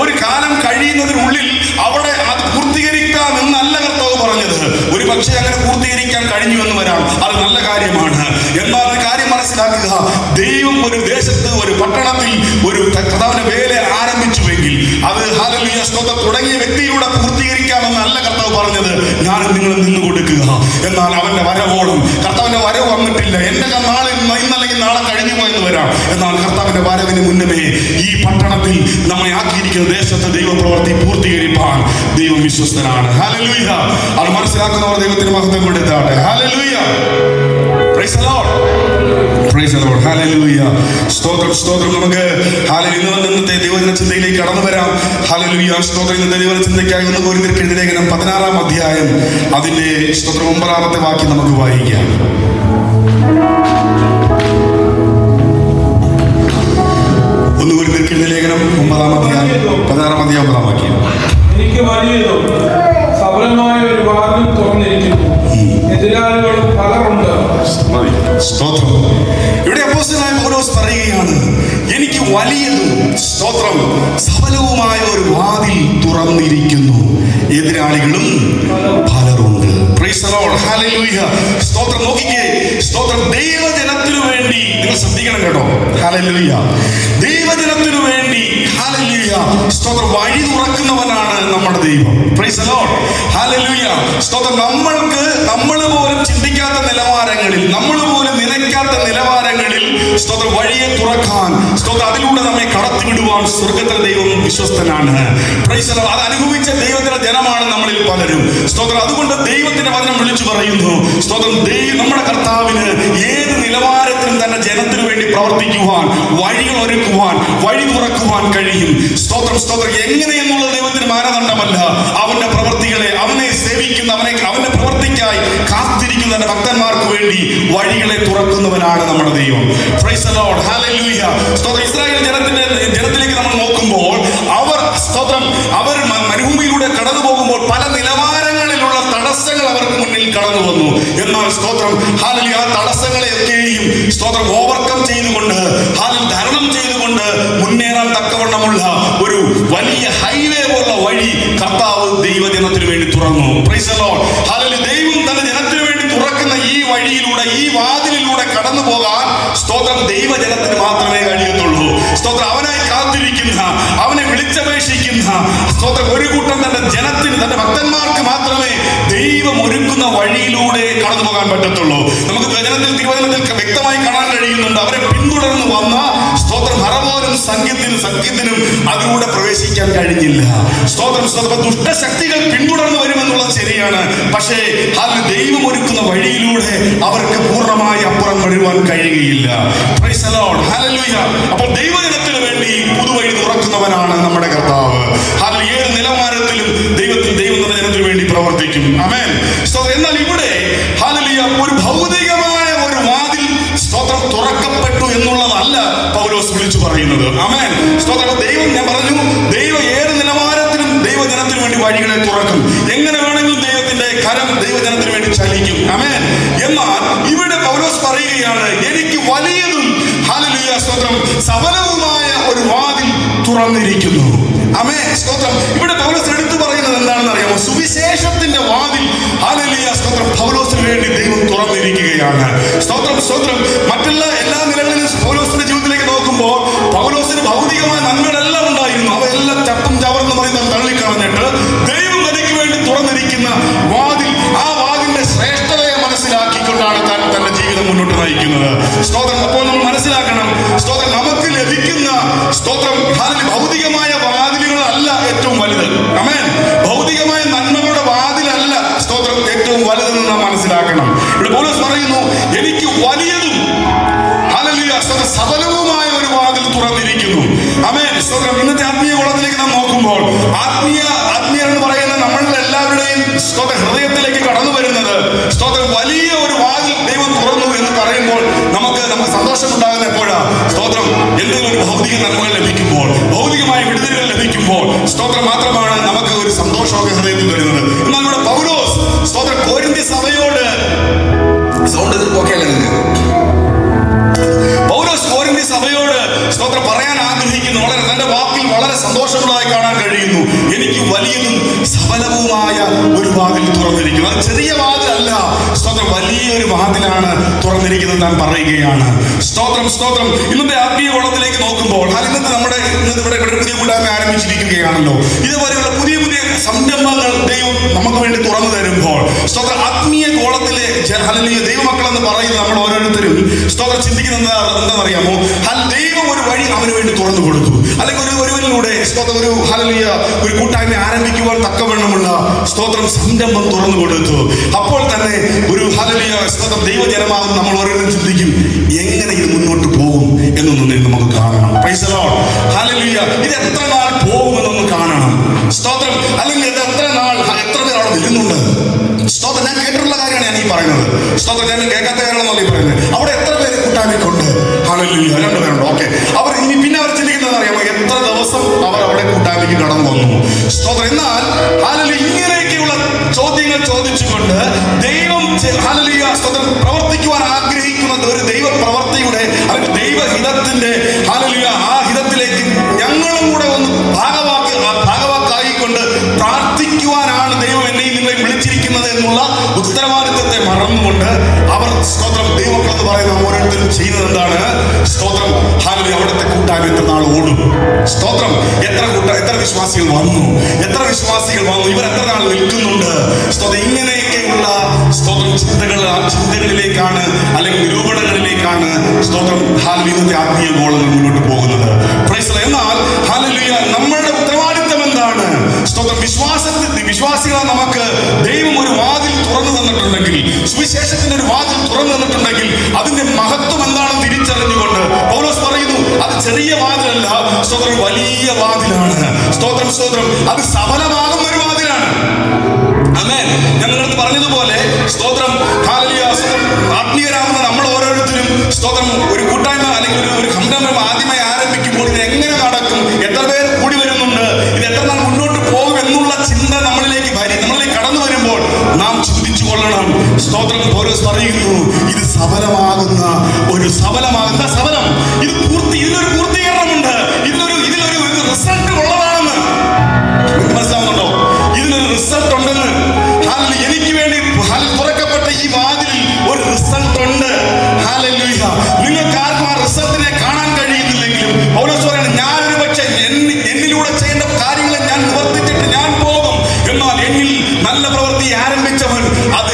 ഒരു കാലം കഴിയുന്നതിനുള്ളിൽ അവിടെ അത് പൂർത്തീകരിക്കാം എന്നല്ല കർത്താവ് പറഞ്ഞത്. ഒരു പക്ഷേ അങ്ങനെ പൂർത്തീകരിക്കാൻ കഴിഞ്ഞു എന്ന് വരാം, അത് നല്ല കാര്യമാണ്. എന്നാൽ ഒരു കാര്യം മനസ്സിലാക്കുക, ദൈവം ഒരു ദേശത്ത് ഒരു പട്ടണത്തിൽ ഒരു കർത്താവിന്റെ വേല ആരംഭിച്ചുവെങ്കിൽ അത് ഹല്ലേലൂയ സ്തോത്രം തുടങ്ങിയ വ്യക്തിയിലൂടെ പൂർത്തീകരിക്കാമെന്നല്ല കർത്താവ് പറഞ്ഞത്. ഞാൻ നിങ്ങൾ നിന്ന് കൊടുക്കുക. എന്നാൽ അവന്റെ വരവോളം, കർത്താവിന്റെ വരവ് വന്നിട്ടില്ല, എന്റെ നാളെ ഇന്നല്ലെങ്കിൽ നാളെ കഴിഞ്ഞു പോയെന്ന് വരാം. എന്നാൽ കർത്താവിന്റെ വരവിന് മുന്നമേ ഈ പട്ടണത്തിൽ നമ്മെ ആക്കിയിരിക്കുന്ന ദേശത്ത് ദൈവപ്രവൃത്തി പൂർത്തീകരിപ്പാൻ ദൈവം വിശ്വസ്തനാണ്. ഹല്ലേലൂയ. അത് മനസ്സിലാക്കുന്നവർ ദൈവത്തിന് മഹത്വം കൊടുത്താട്ടെ. ഹല്ലേലൂയ. Praise the Lord, praise the Lord, ഹല്ലേലൂയ. സ്തോത്രം സ്തോത്രം. നമുക്ക് ഹല്ലേലൂയ ഇന്നത്തെ ദൈവജന ചിന്തയിലേക്ക് കടന്നു വരാം. ഹല്ലേലൂയ സ്തോത്രം. ഇന്നത്തെ ദൈവജന ചിന്തയ്ക്കായി 1 കൊരിന്ത്യർ എഴുതിയ ലേഖനം 16-ാം അധ്യായം അതിന്റെ സ്തോത്രം 9-ാമത്തെ വാക്യം നമുക്ക് വായിക്കാം. 1 കൊരിന്ത്യർ എഴുതിയ ലേഖനം 9-ാം അധ്യായം 16-ാം അധ്യായം 9-ാം വാക്യം. എനിക്ക് വലിയതും സഫലമായ ഒരു വാതിൽ തുറന്നിരിക്കുന്നു, എതിരാളികളും പലരുണ്ട്. സ്തോത്രം. ഇവിടെ അപ്പോസ്തലനായ പൗലോസ് പറയുകയാണ്, എനിക്ക് വലിയതും സ്തോത്രം സഫലവുമായ ഒരു വാതിൽ തുറന്നിരിക്കുന്നു, എതിരാളികളും പലരുണ്ട്. പ്രൈസ് ദി ലോർഡ്, ഹല്ലേലൂയ. സ്തോത്രം. നോക്കിക്കേ, സ്തോത്രം ദൈവജനത്തിനു വേണ്ടി നിങ്ങൾ ശ്രദ്ധിക്കണം കേട്ടോ. ഹല്ലേലൂയ. ദൈവജനത്തിനു വേണ്ടി ഹല്ലേലൂയ സ്തോത്രം വഴി തുറക്കുന്നവനാണ് നമ്മുടെ ദൈവം. പ്രൈസ് ദി ലോർഡ്, ഹല്ലേലൂയ. സ്തോത്രം. നമ്മൾ പോലും ചിന്തിക്കാത്ത നിലവാരങ്ങളിൽ, നമ്മൾ പോലും നനയ്ക്കാത്ത നിലവാരങ്ങളിൽ സ്തോത്രം വഴിയെ തുറക്കാൻ, സ്തോത്രം അതിലൂടെ നമ്മെ കടത്തിവിടുവാൻ സ്വർഗ്ഗത്തിലെ ദൈവം വിശ്വസ്തനാണ്. Praise the Lord. അത് അനുഭവിച്ച ദൈവത്തിന്റെ ജനമാണ് നമ്മളിൽ പലരും. സ്തോത്രം. അതുകൊണ്ട് ദൈവത്തിന്റെ വചനം വിളിച്ചു പറയുന്നു, സ്തോത്രം നമ്മുടെ കർത്താവിന് ഏത് നിലവാരത്തിലും തന്റെ ജനത്തിനു വേണ്ടി പ്രവർത്തിക്കുവാൻ, വഴികൾ ഒരുക്കുവാൻ, വഴി തുറക്കുവാൻ കഴിയും. സ്തോത്രം സ്തോത്രം. എങ്ങനെയെന്നുള്ള ദൈവത്തിന് മാനദണ്ഡമല്ല. അവന്റെ പ്രവൃത്തികളെ, അവനെ സേവിക്കുന്ന, അവന്റെ പ്രവൃത്തിക്കായി കാത്തിരിക്കുന്ന ഭക്തന്മാർക്ക് വേണ്ടി വഴികളെ തുറക്കുന്നവനാണ് നമ്മുടെ ദൈവം. പ്രൈസ് ദി ലോർഡ്, ഹല്ലേലൂയ. സ്തോത്രം. ഇസ്രായേൽ ജനത്തിലേക്ക് നമ്മൾ നോക്കുമ്പോൾ അവർ മരുഭൂമിയിലൂടെ കടന്നു പോകുമ്പോൾ പല നിലവാരങ്ങളിലുള്ള തടസ്സങ്ങൾ അവർക്ക് മുന്നിൽ കടന്നു വന്നു. എന്നാൽ സ്തോത്രം ഹല്ലേലൂയ ആ തടസ്സങ്ങളെയൊക്കെയും സ്തോത്രം ഓവർകം ചെയ്തുകൊണ്ട്, തരണം ചെയ്തുകൊണ്ട് മുന്നേറാൻ തക്കവണ്ണമുള്ള ഒരു വലിയ ഹൈവേ പോലുള്ള വഴി കർത്താവ് ദൈവജനത്തിന് വേണ്ടി തുറന്നു. Price the Lord, hallelujah. ദൈവം തന്റെ ജനത്തിന് വേണ്ടി തുറക്കുന്ന ഈ വഴിയിലൂടെ, ഈ വാതിലിലൂടെ കടന്നു പോകാൻ സ്തോത്രം ദൈവജനത്തിന് മാത്രമേ കഴിയത്തുള്ളൂ. സ്തോത്രം. അവനായി കാത്തിരിക്കുന്ന, അവനെ വിളിച്ചപേക്ഷിക്കുന്ന സ്തോത്രം ഒരു കൂട്ടം തന്റെ ജനത്തിന്, തന്റെ ഭക്തന്മാർക്ക് മാത്രമേ ദൈവം ഒരുക്കുന്ന വഴിയിലൂടെ കടന്നു പോകാൻ പറ്റത്തുള്ളൂ. നമുക്ക് തിരുവചനത്തിൽ വ്യക്തമായി കാണാൻ കഴിയുന്നുണ്ട്. അവരെ പിന്തുടർന്ന് വന്ന സ്തോത്രം ഹറവോനും സംഖ്യത്തിനും അതിലൂടെ പ്രവേശിക്കാൻ കഴിഞ്ഞില്ല. സ്തോത്രം സ്തോത്രം. ദുഷ്ടശക്തികൾ പിന്തുടർന്ന് വരുമെന്നുള്ളത് ശരിയാണ്. പക്ഷേ ദൈവം ഒരുക്കുന്ന വഴിയിലൂടെ അവർക്ക് പൂർണ്ണമായി അപ്പുറം നിർമ്മാണം വരുവാൻ കഴിയുകയില്ല. Praise the Lord. Hallelujah. അപ്പോൾ ദൈവജനത്തിന് വേണ്ടി പുതുവഴി തുറക്കുന്നവനാണ് നമ്മുടെ കർത്താവ്. ഏത് നിലവാരത്തിലും ദൈവം ജനത്തിന് വേണ്ടി പ്രവർത്തിക്കും. ആമേൻ. എന്നാൽ ഇവിടെ ഒരു ഭൗതികമായ ഒരു വാതിൽ സ്തോത്രം തുറക്കപ്പെട്ടു എന്നുള്ളതല്ല പൗലോസ് വിളിച്ചു പറയുന്നത്. ആമേൻ. ദൈവം, ഞാൻ പറഞ്ഞു, ദൈവം ഏത് നിലവാരത്തിലും ദൈവജനത്തിന് വേണ്ടി വഴികളെ തുറക്കും. എങ്ങനെ വേണമെങ്കിലും ദൈവത്തിന്റെ കരം ദൈവജനത്തിന് വേണ്ടി ചലിക്കും. ആമേൻ. എന്നാൽ ഇവിടെ പൗലോസ് പറയുകയാണ്, എനിക്ക് വലിയതും സ്തോത്രം സഫലവുമായ ഒരു വാതിൽ തുറന്നിരിക്കുന്നു. ആമേൻ. സ്തോത്രം. ഇവിടെ പൗലോസ് എടുത്തു പറയുന്നത് എന്താണെന്ന് അറിയാമോ? സുവിശേഷത്തിന്റെ വാതിൽ സ്തോത്രം പൗലോസിന് വേണ്ടി ദൈവം തുറന്നിരിക്കുകയാണ്. സ്തോത്രം. സ്തോത്രം. മറ്റുള്ള എല്ലാ നിലകളിലും പൗലോസിന്റെ ജീവിതത്തിലേക്ക് നോക്കുമ്പോൾ പൗലോസിന് ഭൗതികമായ നന്മകളെല്ലാം ഉണ്ടായിരുന്നു. അവയെല്ലാം ചപ്പും ചവറെന്ന് പറയുന്നത് തള്ളിക്കളഞ്ഞിട്ട് ദൈവം തനിക്ക് വേണ്ടി തുറന്നിരിക്കുന്ന വാതിൽ, ആ വാതിലിന്റെ ശ്രേഷ്ഠതയെ മനസ്സിലാക്കിക്കൊണ്ടാണ് താൻ തന്റെ ജീവിതം മുന്നോട്ട് നയിക്കുന്നത്. സ്തോത്രം. അപ്പോൾ നമ്മൾ മനസ്സിലാക്കണം, സ്തോത്രം, നമുക്ക് ലഭിക്കുന്ന സ്തോത്രം ഭൗതികമായ വാതിലുകളല്ല ഏറ്റവും വലുത്. ആമേൻ. ഭൗതികമായ നന്മകളുടെ വാതിലല്ല സ്തോത്രം ഏറ്റവും വലുതെന്ന് നാം മനസ്സിലാക്കണം. ഇവിടെ പൗലോസ് പറയുന്നു, എനിക്ക് വലിയതും സഫലവുമായ ഒരു വാതിൽ തുറന്നിരിക്കുന്നു. ആമേൻ. സ്തോത്രം. ഇന്നത്തെ ആത്മീയ കോളത്തിലേക്ക് നാം നോക്കുമ്പോൾ ആത്മീയ എന്ന് പറയുന്ന നമ്മളുടെ എല്ലാവരുടെയും ഹൃദയത്തിലേക്ക് കടന്നു വരുന്നത് സ്തോത്രം വലിയ ഒരു വാതിൽ ദൈവം തുറന്നു എന്ന് പറയുമ്പോൾ നമുക്ക് സന്തോഷമുണ്ടാകുന്ന എപ്പോഴാ? സ്തോത്രം. എന്തെങ്കിലും ഒരു ഭൗതിക നന്മകൾ ലഭിക്കുമ്പോൾ, ഭൗതികമായ വിടുതലുകൾ ലഭിക്കുമ്പോൾ സ്തോത്രം മാത്രമാണ് നമുക്ക് ഒരു സന്തോഷമൊക്കെ ഹൃദയത്തിൽ വരുന്നത്. എന്നാൽ ഇവിടെ പൗലോസ് സ്തോത്രം കോരിന്ത്യ സഭയോട് സഭയോട് സ്തോത്രം പറയാൻ ആഗ്രഹിക്കുന്നു. തന്റെ വാക്കിൽ വളരെ സന്തോഷമുള്ളതായി കാണാൻ കഴിയുന്നു. എനിക്ക് വലിയതും സഫലവുമായ ഒരു വാതിൽ തുറന്നിരിക്കുന്നു. അത് ചെറിയ വാതിലല്ല, സ്തോത്രം, വലിയൊരു വാതിലാണ് തുറന്നിരിക്കുന്നത് താൻ പറയുകയാണ്. സ്തോത്രം. സ്തോത്രം. ഇന്നത്തെ ആത്മീയ കോളത്തിലേക്ക് നോക്കുമ്പോൾ ഇവിടെ പുതിയ കൂട്ടായ്മ ആരംഭിച്ചിരിക്കുകയാണല്ലോ. ഇതുപോലെയുള്ള പുതിയ പുതിയ സംരംഭങ്ങൾ ദൈവം നമുക്ക് വേണ്ടി തുറന്നു തരുമ്പോൾ സ്തോത്രം ആത്മീയ കോളത്തിലെ ദൈവമക്കൾ എന്ന് പറയുന്നത് നമ്മൾ ഓരോരുത്തരും സ്തോത്രം ചിന്തിക്കുന്നത് എന്താണെന്നറിയാമോ? ദൈവം ഒരു വഴി അവന് വേണ്ടി തുറന്നു കൊടുത്തു. അല്ലെങ്കിൽ ഒരുവനിലൂടെ സ്തോത്രം ഒരു കൂട്ടായ്മ ആരംഭിക്കുവാൻ തക്കവണ്ണമുള്ള സ്തോത്രം സംരംഭം തുറന്നു കൊടുത്തു. അപ്പോൾ തന്നെ ഒരു സ്തോത്രം ദൈവജനമാകും നമ്മൾ ഓരോരുത്തരും ചിന്തിക്കും, എങ്ങനെ ഇത് മുന്നോട്ട് പോകും എന്നൊന്നും നമുക്ക് കാണണം. Price the Lord. ഹല്ലേലൂയ. ഇത് എത്ര നാൾ പോകുമെന്നൊന്ന് കാണണം. സ്തോത്രം. അല്ലെങ്കിൽ ഇത് എത്ര പേർ അവിടെ വരുന്നുണ്ട്? സ്തോത്രം. ഞാൻ കേട്ടിട്ടുള്ള കാര്യമാണ് ഞാൻ ഈ പറയുന്നത്. സ്തോത്രം. ഞാൻ കേൾക്കാത്ത കാര്യങ്ങളെന്നല്ല ഈ പറയുന്നത്. അവിടെ എത്ര പേര് കൂട്ടായ്മയ്ക്കുണ്ട്? ഹല്ലേലൂയ. 2 പേരുണ്ട്. ഓക്കെ. പിന്നെ അവർ ചിന്തിക്കുന്നത് അറിയാമോ? എത്ര ദിവസം അവർ അവിടെ കൂട്ടായ്മയ്ക്ക് കടന്നു വന്നു? സ്തോത്രം. എന്നാൽ ഇങ്ങനെയൊക്കെയുള്ള ചോദ്യങ്ങൾ ചോദിച്ചുകൊണ്ട് ദൈവം സ്തോത്രം പ്രവർത്തിക്കുവാൻ ആഗ്രഹിക്കുന്ന ഒരു ദൈവ പ്രവർത്തിയുടെ അല്ലെങ്കിൽ ദൈവഹിതത്തിന്റെ ആ ഹിതത്തിലേക്ക് ഞങ്ങളും കൂടെ ഒന്ന് ഭാഗവാക്കായിക്കൊണ്ട് പ്രാർത്ഥിക്കുവാനാണ് ദൈവം എന്നെയും നിങ്ങളെ വിളിച്ചിരിക്കുന്നത് എന്നുള്ള ഉത്തരവാദിത്വത്തെ മറന്നുകൊണ്ട് അവർ സ്തോത്രം ദൈവമക്കൾ എന്ന് പറയുന്ന ഓരോരുത്തരും ചെയ്യുന്നത് എന്താണ്? സ്തോത്രം. അവിടുത്തെ കൂട്ടായ്മ എത്ര നാൾ ഓടും? സ്തോത്രം. എത്ര വിശ്വാസികൾ വന്നു? ഇവർ എത്ര നാൾ നിൽക്കുന്നുണ്ട്? സ്തോത്രം. ഇങ്ങനെയൊക്കെയുള്ള സ്തോത്രം ചിന്തകളിലേക്കാണ് അല്ലെങ്കിൽ നിരൂപണങ്ങളിലേക്കാണ് സ്തോത്രം ഇന്നത്തെ ആത്മീയ ഗോളങ്ങൾ മുന്നോട്ട് പോകുന്നത്. എന്നാൽ നമ്മളുടെ ഉത്തരവാദിത്വം എന്താണ്? സ്തോത്രം. വിശ്വാസികളെ നമുക്ക് ദൈവം ഒരു വാതിൽ തുറന്നു തന്നിട്ടുണ്ടെങ്കിൽ, സുവിശേഷത്തിന്റെ ഒരു വാതിൽ തുറന്നു തന്നിട്ടുണ്ടെങ്കിൽ അതിന്റെ മഹത്വം എന്താണെന്ന് തിരിച്ചറിഞ്ഞുകൊണ്ട് പൗലോസ് പറയുന്നു, അത് ചെറിയ വാതിലല്ല, സ്തോത്രം, വലിയ വാതിലാണ്. സ്തോത്രം. സ്തോത്രം. അത് സഫലമാകുന്ന ഒരു വാതിലാണ്. ആമേൻ. ഞങ്ങളടുത്ത് പറഞ്ഞതുപോലെ സ്തോത്രം ആത്മീയരാകുന്ന നമ്മൾ ഓരോരുത്തരും സ്തോത്രം ഒരു കൂട്ടായ്മ അല്ലെങ്കിൽ ഒരു സംരംഭം ആദ്യമായി ആരംഭിക്കുമ്പോൾ ഇത് എങ്ങനെ നടക്കും? എത്ര പേർ കൂടി വരുന്നുണ്ട്? ഇത് എത്ര നാൾ മുന്നോട്ട് പോകും എന്നുള്ള ചിന്ത നമ്മളിലേക്ക് കടന്നു വരുമ്പോൾ നാം ചിന്തിച്ചു കൊള്ളണം. സ്തോത്രം. പൗലോസ് പറയുന്നു, ഇത് സഫലമാകുന്ന സഫലം. ഇതിനൊരു പൂർത്തീകരണമുണ്ട്. ഇതിലൊരു റിസൾട്ട് ഉള്ളതാണെന്ന് മനസ്സിലാവുന്നുണ്ടോ? ഇതിനൊരു റിസൾട്ട് ഉണ്ടെന്ന്. എനിക്ക് വേണ്ടി തുറക്കപ്പെട്ട ഈ വാതിലിൽ ഒരു റിസൾട്ട് ഉണ്ട്. ഹല്ലേലൂയ. നിങ്ങൾക്ക് ആർക്കും ആ റിസൾട്ടിനെ കാണാൻ കഴിയുന്നില്ലെങ്കിലും പൗലോസ് പറയുന്നത്, ഞാനൊരു പക്ഷേ എന്നിലൂടെ ചെയ്യേണ്ട കാര്യങ്ങളെ ഞാൻ നിവർത്തിച്ചിട്ട് ഞാൻ പോകും. എന്നാൽ എന്നിൽ നല്ല പ്രവൃത്തി ആരംഭിച്ചവൻ അത്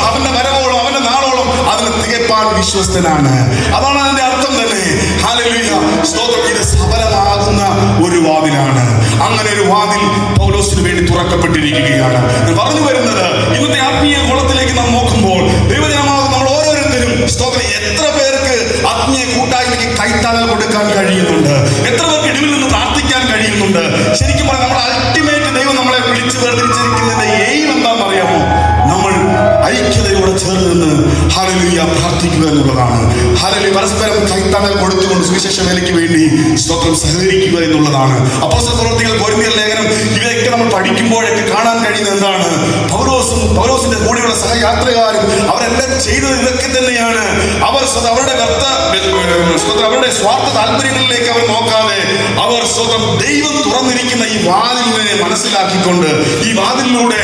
അവന്റെ വരവോളം അവന്റെ നാളോളം അതിന് തികപ്പാൻ വിശ്വസ്തനാണ്. അതാണ് അതിന്റെ അർത്ഥം തന്നെ. ഹല്ലേലൂയ. സ്തോത്രം. ഇത് സഫലമാകുന്ന ഒരു വാതിലാണ്. അങ്ങനെ ഒരു വാതിൽ പൗലോസിന് വേണ്ടി തുറക്കപ്പെട്ടിരിക്കുകയാണ്. ഞാൻ പറഞ്ഞു വരുന്നത്, ഇന്നത്തെ ആത്മീയ കുളത്തിലേക്ക് നാം നോക്കുമ്പോൾ ദൈവജനമാകുന്ന നമ്മൾ ഓരോരുത്തരും സ്തോത്രം എത്ര പേർക്ക് ആത്മീയ കൂട്ടായ്മയ്ക്ക് കൈത്താങ്ങൽ കൊടുക്കാൻ കഴിയുന്നുണ്ട്? എത്ര പേർക്ക് ഇടിവിൽ നിന്ന് പ്രാർത്ഥിക്കാൻ കഴിയുന്നുണ്ട്? ശരിക്കും പറഞ്ഞാൽ നമ്മുടെ അൾട്ടിമേറ്റ് ദൈവം നമ്മളെ വിളിച്ചു വേർതിരിച്ചിരിക്കുന്നതിന്റെ എയിം എന്താണെന്ന് അറിയാമോ? നമ്മൾ ഐക്യതയോടെ ചേർന്ന് നിന്ന് ഹല്ലേലൂയ പ്രാർത്ഥിക്കുക എന്നുള്ളതാണ്. ഹല്ലേലൂയ പരസ്പരം കൈത്താങ്ങൽ കൊടുത്തുകൊണ്ട് സുവിശേഷ വേലയ്ക്ക് വേണ്ടി സ്തോത്രം സഹകരിക്കുക എന്നുള്ളതാണ്. അപ്പോസ്തല പ്രവൃത്തികൾ, കൊരിന്ത്യർ ലേഖനം, ഇവയൊക്കെ നമ്മൾ പഠിക്കുമ്പോഴൊക്കെ കാണാൻ കഴിയുന്നത് എന്താണ്? പൗലോസിന്റെ കൂടെയുള്ള സഹയാത്രക്കാരും അവരെല്ലാം ചെയ്തത് ഇതൊക്കെ തന്നെയാണ്. അവർ അവരുടെ സ്വാർത്ഥ താല്പര്യങ്ങളിലേക്ക് അവർ നോക്കാതെ അവർ സ്വന്തം ദൈവം തുറന്നിരിക്കുന്ന ഈ വാതിലിനെ മനസ്സിലാക്കിക്കൊണ്ട് ഈ വാതിലിലൂടെ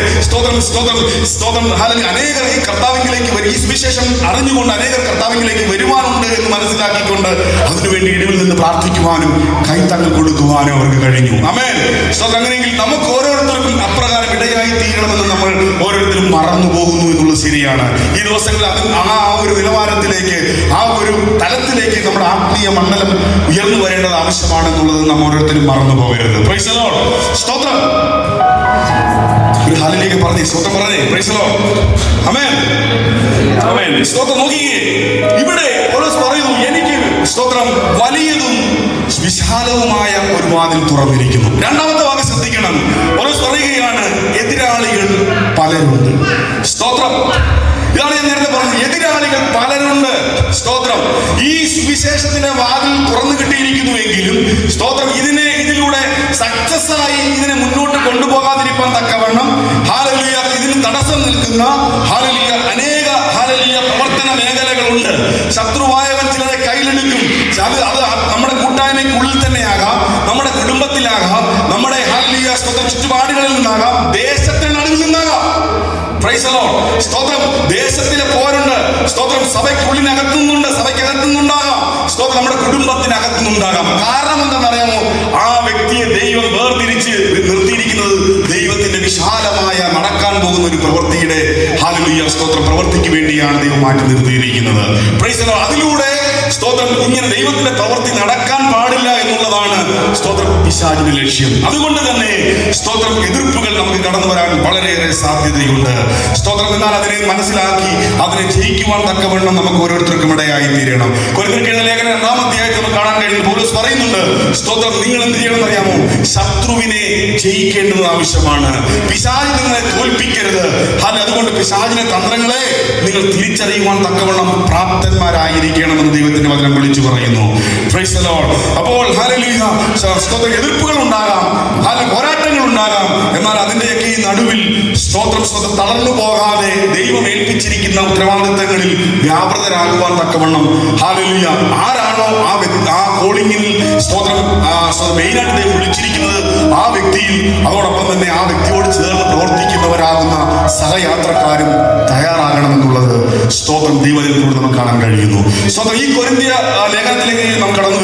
അനേകർ ഈ കർത്താവിലേക്ക് വരും, ഈ സുവിശേഷം അറിഞ്ഞുകൊണ്ട് അനേകർ കർത്താവിലേക്ക് വരുവാനുണ്ട് എന്ന് മനസ്സിലാക്കിക്കൊണ്ട് അതിനുവേണ്ടി ഇടിവിൽ നിന്ന് പ്രാർത്ഥിക്കുവാനും കൈത്താങ്ങൽ കൊടുക്കുവാനും അവർക്ക് കഴിഞ്ഞു. ആമേൻ. അങ്ങനെയെങ്കിൽ നമുക്ക് ഓരോരുത്തർക്കും അപ്രകാരം ഇടയായി തീരണമെന്ന് നമ്മൾ ഓരോരുത്തരും മറന്നു പോകുന്നു എന്നുള്ളത് ശരിയാണ്. ഈ ദിവസങ്ങളിൽ ആ ഒരു നിലവാരത്തിലേക്ക്, ആ ഒരു തലത്തിലേക്ക് നമ്മുടെ ആത്മീയ മണ്ഡലം ഉയർന്നു വരേണ്ടത് ആവശ്യമാണെന്നുള്ളത് നാം ഓരോരുത്തരും മറന്നു പോകരുത്. Praise the Lord. സ്തോത്രം. ഒരു ഹല്ലേലൂയ പറഞ്ഞേ, സ്തോത്രം പറഞ്ഞേ. Praise the Lord. ആമേൻ. ആമേൻ. സ്തോത്രം. നോക്കിക്കേ, ഇവിടെ പൗലോസ് പറയുന്നു, എനിക്ക് സ്തോത്രം വലിയതും വിശാലവുമായ ഒരു വാതിൽ തുറന്നിരിക്കുന്നു. രണ്ടാമത്തെ വാക്ക് ശ്രദ്ധിക്കണം. പൗലോസ് പറയുകയാണ്, എതിരാളികൾ പലരുണ്ട്. സ്തോത്രം. ഇതാണ് ഞാൻ നേരത്തെ പറഞ്ഞത്, എതിരാളികൾ പലരുണ്ട്. സ്തോത്രം. ഈ സുവിശേഷത്തിന്റെ വാതിൽ തുറന്നു കിട്ടിയിരിക്കുന്നുവെങ്കിലും സ്തോത്രം ഇതിലൂടെ സക്സസ് ആയി ഇതിനെ മുന്നോട്ട് കൊണ്ടുപോകാതിരിക്കാൻ തക്കവണ്ണം ഹല്ലേലൂയ ഇതിന് തടസ്സം നിൽക്കുന്ന ഹല്ലേലൂയ അനേക ഹല്ലേലൂയ പ്രവർത്തന മേഖലകളുണ്ട്. ശത്രുവായവൻ ചിലരെ കയ്യിലെടുക്കും. അത് നമ്മുടെ കൂട്ടായ്മയ്ക്കുള്ളിൽ തന്നെയാകാം, നമ്മുടെ കുടുംബത്തിലാകാം, നമ്മുടെ ഹല്ലേലൂയ സ്തോത്രം ചുറ്റുപാടുകളിൽ നിന്നാകാം, ദേശത്തിന് നടുവിൽ നിന്നാകാം. Price the Lord. സ്തോത്രം. ദേശത്തിലെ പോരുണ്ട്. സ്തോത്രം. സഭയ്ക്കകത്തുനിന്നുണ്ടാകാം. സ്തോത്രം. നമ്മുടെ കുടുംബത്തിനകത്തുനിന്നുണ്ടാകാം. കാരണം എന്താണെന്നറിയാമോ? ആ വ്യക്തിയെ ദൈവം വേർതിരിച്ച് നിർത്തിയിരിക്കുന്നത് ദൈവത്തിന്റെ വിശാലമായ നടക്കാൻ പോകുന്ന ഒരു പ്രവൃത്തിയുടെ ഹല്ലേലൂയ സ്തോത്രം പ്രവൃത്തിക്ക് വേണ്ടിയാണ് ദൈവം മാറ്റി നിർത്തിയിരിക്കുന്നത്. Praise the Lord. അതിലൂടെ സ്തോത്രം ഇങ്ങനെ ദൈവത്തിന്റെ പ്രവൃത്തി നടക്കാൻ പാടില്ല എന്നുള്ളതാണ് സ്തോത്രം പിശാചിന്റെ ലക്ഷ്യം. അതുകൊണ്ട് തന്നെ സ്തോത്രം എതിർപ്പുകൾ നമുക്ക് കടന്നു വരാൻ വളരെയേറെ സാധ്യതയുണ്ട്. സ്തോത്രം. എന്നാൽ അതിനെ മനസ്സിലാക്കി അതിനെ ജയിക്കുവാൻ തക്കവണ്ണം നമുക്ക് ഓരോരുത്തർക്കും ഇടയായി തീരണം. കൊരിന്ത്യർ ലേഖനം 2-ാം അധ്യായത്തിൽ നമുക്ക് കാണാൻ കഴിയുന്നത് പൗലോസ് പറയുന്നുണ്ട്, സ്തോത്രം നിങ്ങൾ എന്ത് ചെയ്യണമെന്ന് അറിയാമോ? ശത്രുവിനെ ജയിക്കേണ്ടത് ആവശ്യമാണ്. പിശാച് നിങ്ങളെ തോൽപ്പിക്കരുത്. അതുകൊണ്ട് പിശാചിന്റെ തന്ത്രങ്ങളെ നിങ്ങൾ തിരിച്ചറിയുവാൻ തക്കവണ്ണം പ്രാപ്തന്മാരായിരിക്കണമെന്ന് ദൈവത്തിന്റെ വചനം വിളിച്ചു പറയുന്നു. Price the Lord. അപ്പോൾ ഹല്ലേലൂയ സ്തോത്രം എതിർപ്പുകൾ ഉണ്ടാകാം, പോരാട്ടങ്ങൾ ഉണ്ടാകാം. എന്നാൽ അതിന്റെയൊക്കെ ഈ നടുവിൽ സ്തോത്രം തളർന്നു പോകാതെ ദൈവം ഏൽപ്പിച്ചിരിക്കുന്ന ഉത്തരവാദിത്തങ്ങളിൽ വ്യാപൃതരാകുവാൻ തക്കവണ്ണം ഹല്ലേലൂയ ആരാണോ ആ കോളിംഗിൽ സ്തോത്രം മെയിനായിട്ട് ദൈവം വിളിച്ചിരിക്കുന്നത് ആ വ്യക്തിയിൽ, അതോടൊപ്പം തന്നെ ആ വ്യക്തിയോട് ചേർന്ന് പ്രവർത്തിക്കുന്നവരാകുന്ന സഹയാത്രക്കാരും തയ്യാറാകണമെന്നുള്ളത് സ്തോത്രം ദൈവത്തിലൂടെ നമുക്ക് കാണാൻ കഴിയുന്നു. സ്തോത്രം. ഈ കൊരിന്ത്യ ലേഖനത്തിലേക്ക് നാം കടന്നു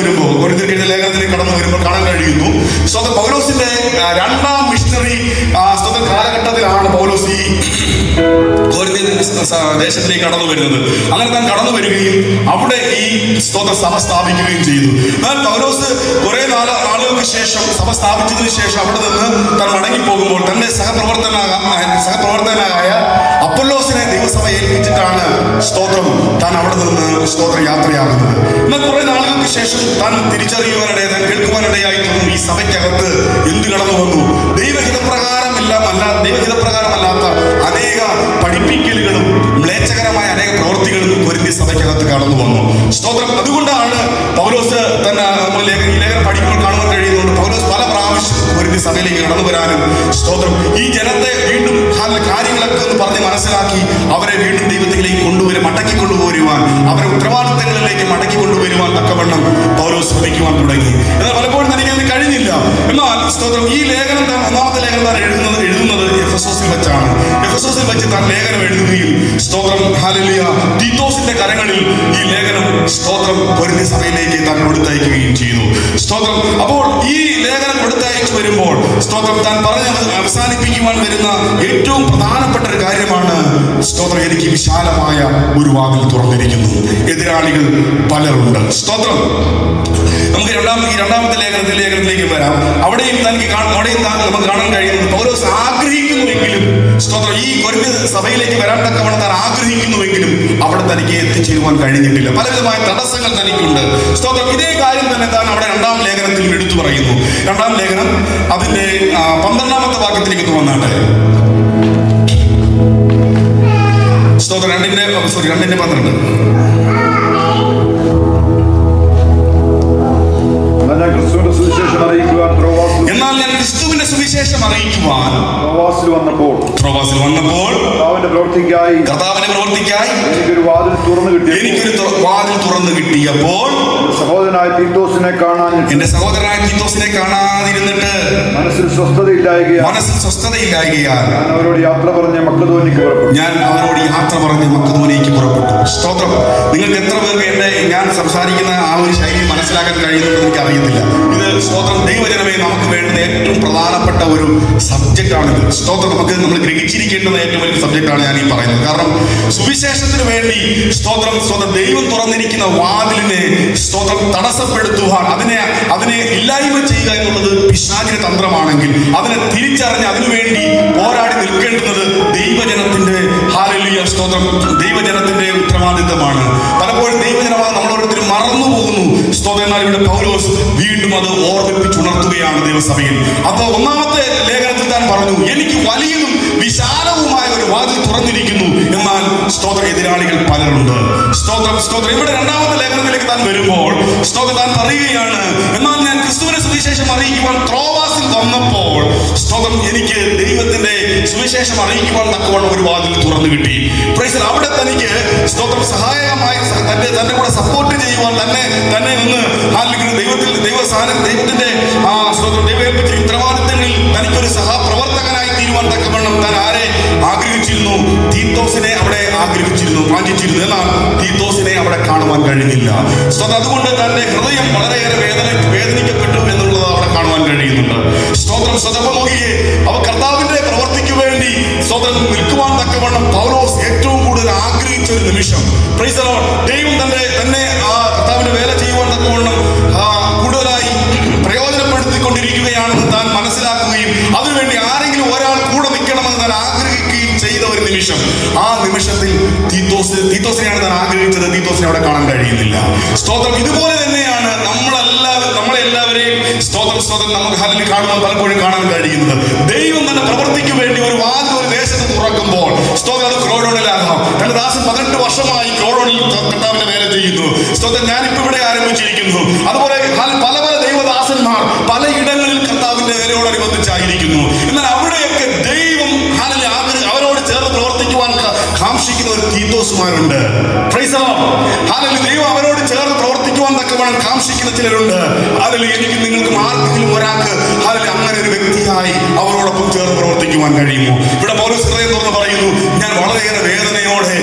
വരുമ്പോൾ കാണാൻ കഴിയുന്നു സ്തോത്രം പൗലോസിന്റെ 2-ാം മിഷണറി സ്തോത്രം കാലഘട്ടത്തിലാണ് പൗലോസ് ഈ കൊരിന്ത്യ ദേശത്തിലേക്ക് കടന്നു വരുന്നത്. അങ്ങനെ താൻ കടന്നു വരികയും അവിടെ ഈ സ്തോത്ര സഭ സ്ഥാപിക്കുകയും ചെയ്തു. എന്നാൽ പൗലോസ് കുറെ നാളുകൾക്ക് ശേഷം സഭ സ്ഥാപിച്ചതിന് ശേഷം അവിടെ നിന്ന് താൻ മടങ്ങിപ്പോകുമ്പോൾ തന്റെ സഹപ്രവർത്തകനായ അപ്പൊല്ലോസിനെ ദൈവസഭ ഏൽപ്പിച്ചിട്ടാണ് സ്തോത്രം താൻ അവിടെ നിന്ന് സ്തോത്രം യാത്രയാകുന്നത്. എന്നാൽ കുറെ നാളുകൾക്ക് ശേഷം താൻ കേൾക്കുവാനിടയായി തോന്നുന്നു ഈ സഭയ്ക്കകത്ത് എന്ത് കടന്നു വന്നു? ദൈവഹിതപ്രകാരമല്ലാത്ത അനേക പഠിപ്പിക്കലുകളും മ്ലേച്ഛകരമായ അനേക പ്രവൃത്തികളും കൊരിന്ത്യ സഭയ്ക്കകത്ത് കടന്നു വന്നു. സ്തോത്രം. അതുകൊണ്ടാണ് പൗലോസ് തന്നെ ഈ ലേഖനം പഠിക്കുമ്പോൾ കാണുവാൻ കഴിയുന്നുണ്ട്. പൗലോസ് പല പ്രാവശ്യം കൊരിന്ത്യ സഭയിലേക്ക് കടന്നു വരാനും സ്തോത്രം ഈ ജനത്തെ വീണ്ടും കാര്യങ്ങളൊക്കെ ഒന്ന് പറഞ്ഞ് മനസ്സിലാക്കി അവരെ വീണ്ടും ദൈവത്തിലേക്ക് മടക്കി കൊണ്ടുപോരുവാൻ, അവരെ ഉത്തരവാദിത്തങ്ങളിലേക്ക് മടക്കി കൊണ്ടുവരുവാൻ തക്കവണ്ണം പൗലോസ് ശ്രമിക്കുവാൻ തുടങ്ങി. എന്നാൽ പലപ്പോഴും തനിക്കതിന് കഴിഞ്ഞില്ല. എന്നാൽ സ്തോത്രം ഈ ലേഖനം ഒന്നാമത്തെ ലേഖനം താൻ എഴുതുന്നത് എഫെസോസിൽ വെച്ചാണ്. എഫെസോസിൽ വെച്ച് താൻ ലേഖനം എഴുതുകയും സ്തോത്രം ഹല്ലേലൂയ തീത്തോസിന്റെ കരങ്ങളിൽ ഈ ലേഖനം സ്തോത്രം കൊരിന്ത്യ സഭയിലേക്ക് താൻ കൊടുത്തയക്കുകയും ചെയ്തു. സ്തോത്രം. അപ്പോൾ ഈ ലേഖനം കൊടുത്തയച്ചു വരുമ്പോൾ സ്തോത്രം താൻ പറഞ്ഞ് അവസാനിപ്പിക്കുവാൻ വരുന്ന ഏറ്റവും പ്രധാനപ്പെട്ട ഒരു കാര്യമാണ് സ്തോത്രം എനിക്ക് വിശാലമായ ഒരു വാതിൽ തുറന്നിരിക്കുന്നു, എതിരാളികൾ പലരുണ്ട്. സ്തോത്രം. നമുക്ക് രണ്ടാമത്തെ ലേഖനത്തിലേക്ക് വരാം. അവിടെയും നമുക്ക് കാണാൻ കഴിയുന്നത് പൗലോസ് ആഗ്രഹിക്കുന്നുവെങ്കിലും സ്തോത്രം ഈ കൊരിന്ത്യ സഭയിലേക്ക് വരാൻ തക്കവണ്ണം താൻ ആഗ്രഹിക്കുന്നുവെങ്കിലും അവിടെ തനിക്ക് എത്തിച്ചേരുവാൻ കഴിഞ്ഞിട്ടില്ല. പലവിധമായ തടസ്സങ്ങൾ തനിക്കുണ്ട്. സ്തോത്രം ഇതേ കാര്യം തന്നെ താൻ അവിടെ രണ്ടാം ലേഖനത്തിൽ എടുത്തു പറയുന്നു. രണ്ടാം ലേഖനം അതിന്റെ 12-ാമത്തെ വാക്യത്തിലേക്ക് വന്നാട്ടെ. സ്തോത്രം 2:12. എന്നാൽ ഞാൻ ക്രിസ്തുവിന്റെ സുവിശേഷം അറിയിക്കുവാൻ ത്രോവാസിൽ വന്നപ്പോൾ കർത്താവിന്റെ പ്രവൃത്തിക്കായി എനിക്കൊരു വാതിൽ തുറന്നു കിട്ടിയപ്പോൾ എന്റെ സഹോദരനായ തീത്തോസിനെ കാണാതിരുന്നിട്ട് മനസ്സിൽ സ്വസ്ഥതയില്ലായകയാൽ ഞാൻ അവരോട് യാത്ര പറഞ്ഞ് മക്കെദോനിയയ്ക്ക് പുറപ്പെട്ടു. സ്തോത്രം. നിങ്ങൾക്ക് എത്ര പേർക്ക് ഞാൻ സംസാരിക്കുന്ന ആ ഒരു ശൈലി മനസ്സിലാക്കാൻ കഴിയുന്നുണ്ടെന്ന് എനിക്ക് അറിയത്തില്ല. ഇത് സ്തോത്രം ദൈവജനമേ നമുക്ക് വേണ്ടുന്ന ഏറ്റവും പ്രധാനപ്പെട്ട ഒരു സബ്ജക്റ്റാണിത്. സ്തോത്രം. നമ്മൾ ഗ്രഹിച്ചിരിക്കേണ്ടുന്ന ഏറ്റവും വലിയ സബ്ജക്റ്റാണ് ഞാൻ ഈ പറയുന്നത്. കാരണം സുവിശേഷത്തിന് വേണ്ടി സ്തോത്രം ദൈവം തുറന്നിരിക്കുന്ന വാതിലിനെ സ്തോത്രം തടസ്സപ്പെടുത്തുവാൻ, അതിനെ ഇല്ലായ്മ ചെയ്യുക എന്നുള്ളത് പിശാചിന്റെ തന്ത്രമാണെങ്കിൽ അതിനെ തിരിച്ചറിഞ്ഞ് അതിനുവേണ്ടി പോരാടി നിൽക്കേണ്ടുന്നത് ദൈവജനത്തിന്റെ സ്തോത്രം ദൈവജനത്തിന്റെ ഉത്തരവാദിത്തമാണ്. പലപ്പോഴും ദൈവജനമാണ് നമ്മളോരോരുത്തരും മറന്നു പോകുന്നു. സ്തോത്രം. എന്നാൽ ഇവിടെ പൗലോസ് വീണ്ടും അത് ഓർമ്മിപ്പിച്ചുണർത്തുകയാണ് ദൈവസഭയിൽ. അപ്പോൾ 1-ാമത്തെ ലേഖനത്തിൽ താൻ പറഞ്ഞു, എനിക്ക് വലിയതും വിശാലവുമായ ഒരു വാതിൽ തുറന്നിരിക്കുന്നു, എന്നാൽ സ്തോത്ര എതിരാളികൾ പലരുണ്ട്. സ്തോത്രം. ഇവിടെ 2-ാമത്തെ ലേഖനത്തിലേക്ക് താൻ വരുമ്പോൾ സ്തോത്രം താൻ പറയുകയാണ്, എന്നാൽ ഞാൻ ക്രിസ്തുവിന്റെ സുവിശേഷം അറിയിക്കുവാൻ ത്രോവാസിൽ വന്നപ്പോൾ സ്തോത്രം എനിക്ക് ദൈവത്തിന്റെ സുവിശേഷം അറിയിക്കുവാൻ തക്കവണ്ണം ഒരു വാതിൽ തുറന്നു കിട്ടി. അവിടെ തനിക്ക് സ്തോത്രം സഹായകമായി തന്റെ കൂടെ സപ്പോർട്ട് ചെയ്യുവാൻ തന്നെ നിന്ന് ദൈവത്തിന്റെ ദൈവേൽപ്പിച്ച ഉത്തരവാദിത്തങ്ങളിൽ തനിക്കൊരു സഹപ്രവർത്തകനായി തീരുവാൻ തക്കവണ്ണം താൻ ആരെ ആഗ്രഹിച്ചിരുന്നു? തീത്തോസിനെ അവിടെ ആഗ്രഹിച്ചിരുന്നു, വാഞ്ചിച്ചിരുന്നു. എന്നാൽ തീത്തോസിനെ അവിടെ കാണുവാൻ കഴിഞ്ഞില്ല. അതുകൊണ്ട് തന്റെ ഹൃദയം വളരെയേറെ വേദനിക്കപ്പെട്ടു എന്നുള്ളത് അവിടെ കാണുവാൻ കഴിയുന്നുണ്ട്. സ്തോത്രം. സ്വതപ്പം നോക്കിയേ, അവ കർത്താവിന്റെ പ്രവർത്തിക്ക് വേണ്ടി സ്തോത്രം നിൽക്കുവാൻ തക്കവണ്ണം പൗലോസ് ഏറ്റവും കൂടുതൽ ആഗ്രഹിച്ച ഒരു നിമിഷം. Price the Lord. ദൈവം തന്നെ ആ കർത്താവിന്റെ വേല ചെയ്യുവാൻ തക്കവണ്ണം കൂടുതലായി പ്രയോജനപ്പെടുത്തിക്കൊണ്ടിരിക്കുകയാണെന്ന് താൻ മനസ്സിലാക്കുകയും അതിനുവേണ്ടി ആരെങ്കിലും ഒരാൾ കൂടെ നിൽക്കണമെന്ന് താൻ ആഗ്രഹിക്കുകയും ചെയ്ത ഒരു നിമിഷം. ആ നിമിഷത്തിൽ തീത്തോസിനെയാണ് താൻ ആഗ്രഹിച്ചത്. തീത്തോസിനെ അവിടെ കാണാൻ കഴിയുന്നില്ല. സ്തോത്രം. ഇതുപോലെ തന്നെയാണ് നമ്മളെല്ലാവരെയും സ്തോത്രം നമുക്ക് ഹാലിൽ കാണുവാൻ പലപ്പോഴും കാണാൻ കഴിയുന്നത്. ദൈവം തന്നെ പ്രവൃത്തിക്ക് വേണ്ടി ഒരു വാതിൽ ഒരു ദേശത്ത് തുറക്കുമ്പോൾ സ്തോത്രം അത് ക്രോഡോണിലാകാം. എന്റെ ദാസൻ 18 വർഷമായി ക്രോഡോണിൽ കർത്താവിന്റെ വേല ചെയ്യുന്നു. സ്തോത്രം. ഞാനിപ്പോ ഇവിടെ ആരംഭിച്ചിരിക്കുന്നു. അതുപോലെ പല ദൈവദാസന്മാർ പലയിടങ്ങളിൽ കർത്താവിന്റെ വേലയോടനുബന്ധിച്ചായിരിക്കുന്നു. എന്നാൽ അവിടെയൊക്കെ ദൈവം അവരോട് ചേർന്ന് പ്രവർത്തിക്കുവാൻ കാംക്ഷിക്കുന്ന ഒരു തീത്തോസുമാരുണ്ട്. Price the Lord. ദൈവം അവരോട് ചേർന്ന് പ്രവർത്തിക്കുവാൻ തക്കവണ്ണം കാംക്ഷിക്കുന്ന ചിലരുണ്ട്. എനിക്ക് നിങ്ങൾക്കും ആർക്കെങ്കിലും ഒരാൾക്ക് അങ്ങനെ ഒരു വ്യക്തിയായി അവരോടൊപ്പം ചേർന്ന് പ്രവർത്തിക്കുവാൻ കഴിയുമോ? ഇവിടെ പൗലോസ് ഹൃദയം തുറന്ന് പറയുന്നു, ഞാൻ വളരെയേറെ വേദനയോടെ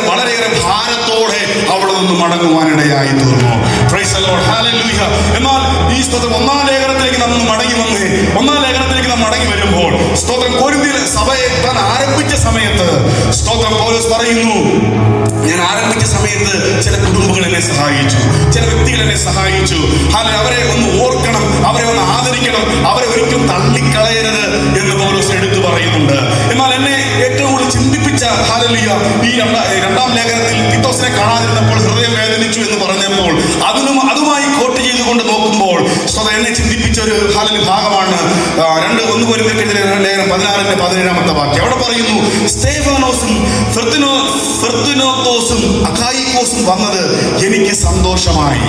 വളരെയേറെ ഭാരത്തോടെ അവിടെ നിന്ന് മടങ്ങുവാനിടയായി തീർന്നു. Price the Lord. ഹല്ലേലൂയ. എന്നാൽ ഈ സ്തോത്രം 1-ാം ലേഖനത്തിലേക്ക് നാം മടങ്ങി വരുമ്പോൾ സ്തോത്രം കൊരിന്ത്യ സഭയെ താൻ ആരംഭിച്ച സമയത്ത് സ്തോത്രം പൗലോസ് പറയുന്നു, ഞാൻ ആരംഭിച്ച സമയത്ത് ചില കുടുംബങ്ങൾ എന്നെ സഹായിച്ചു, ചില വ്യക്തികൾ എന്നെ സഹായിച്ചു. അവരെ ഒന്ന് ഓർക്കണം, അവരെ ഒന്ന് ആദരിക്കണം, അവരെ ഒരിക്കലും തള്ളിക്കളയരുത് എന്ന് പൗലോസ് എടുത്തു പറയുന്നുണ്ട്. എന്നാൽ എന്നെ ഏറ്റവും കൂടുതൽ ചിന്തിപ്പിച്ച ഈ 2-ാം ലേഖനത്തിൽ തീത്തോസിനെ കാണാതിരുന്നപ്പോൾ ഹൃദയം വേദനിച്ചു എന്ന് പറഞ്ഞപ്പോൾ അതുമായി കോട്ട് ചെയ്തുകൊണ്ട് നോക്കുമ്പോൾ എന്നെ ചിന്തിപ്പിച്ച ഒരു ഭാഗമാണ് 1 കൊരിന്ത്യർക്കെതിരെ ലേഖനം 16-17 വാക്യം. അവിടെ പറയുന്നു, സ്തേഫാനോസും ഫെർത്തുനോത്തോസും അഖായിക്കോസും വന്നത് എനിക്ക് സന്തോഷമായി.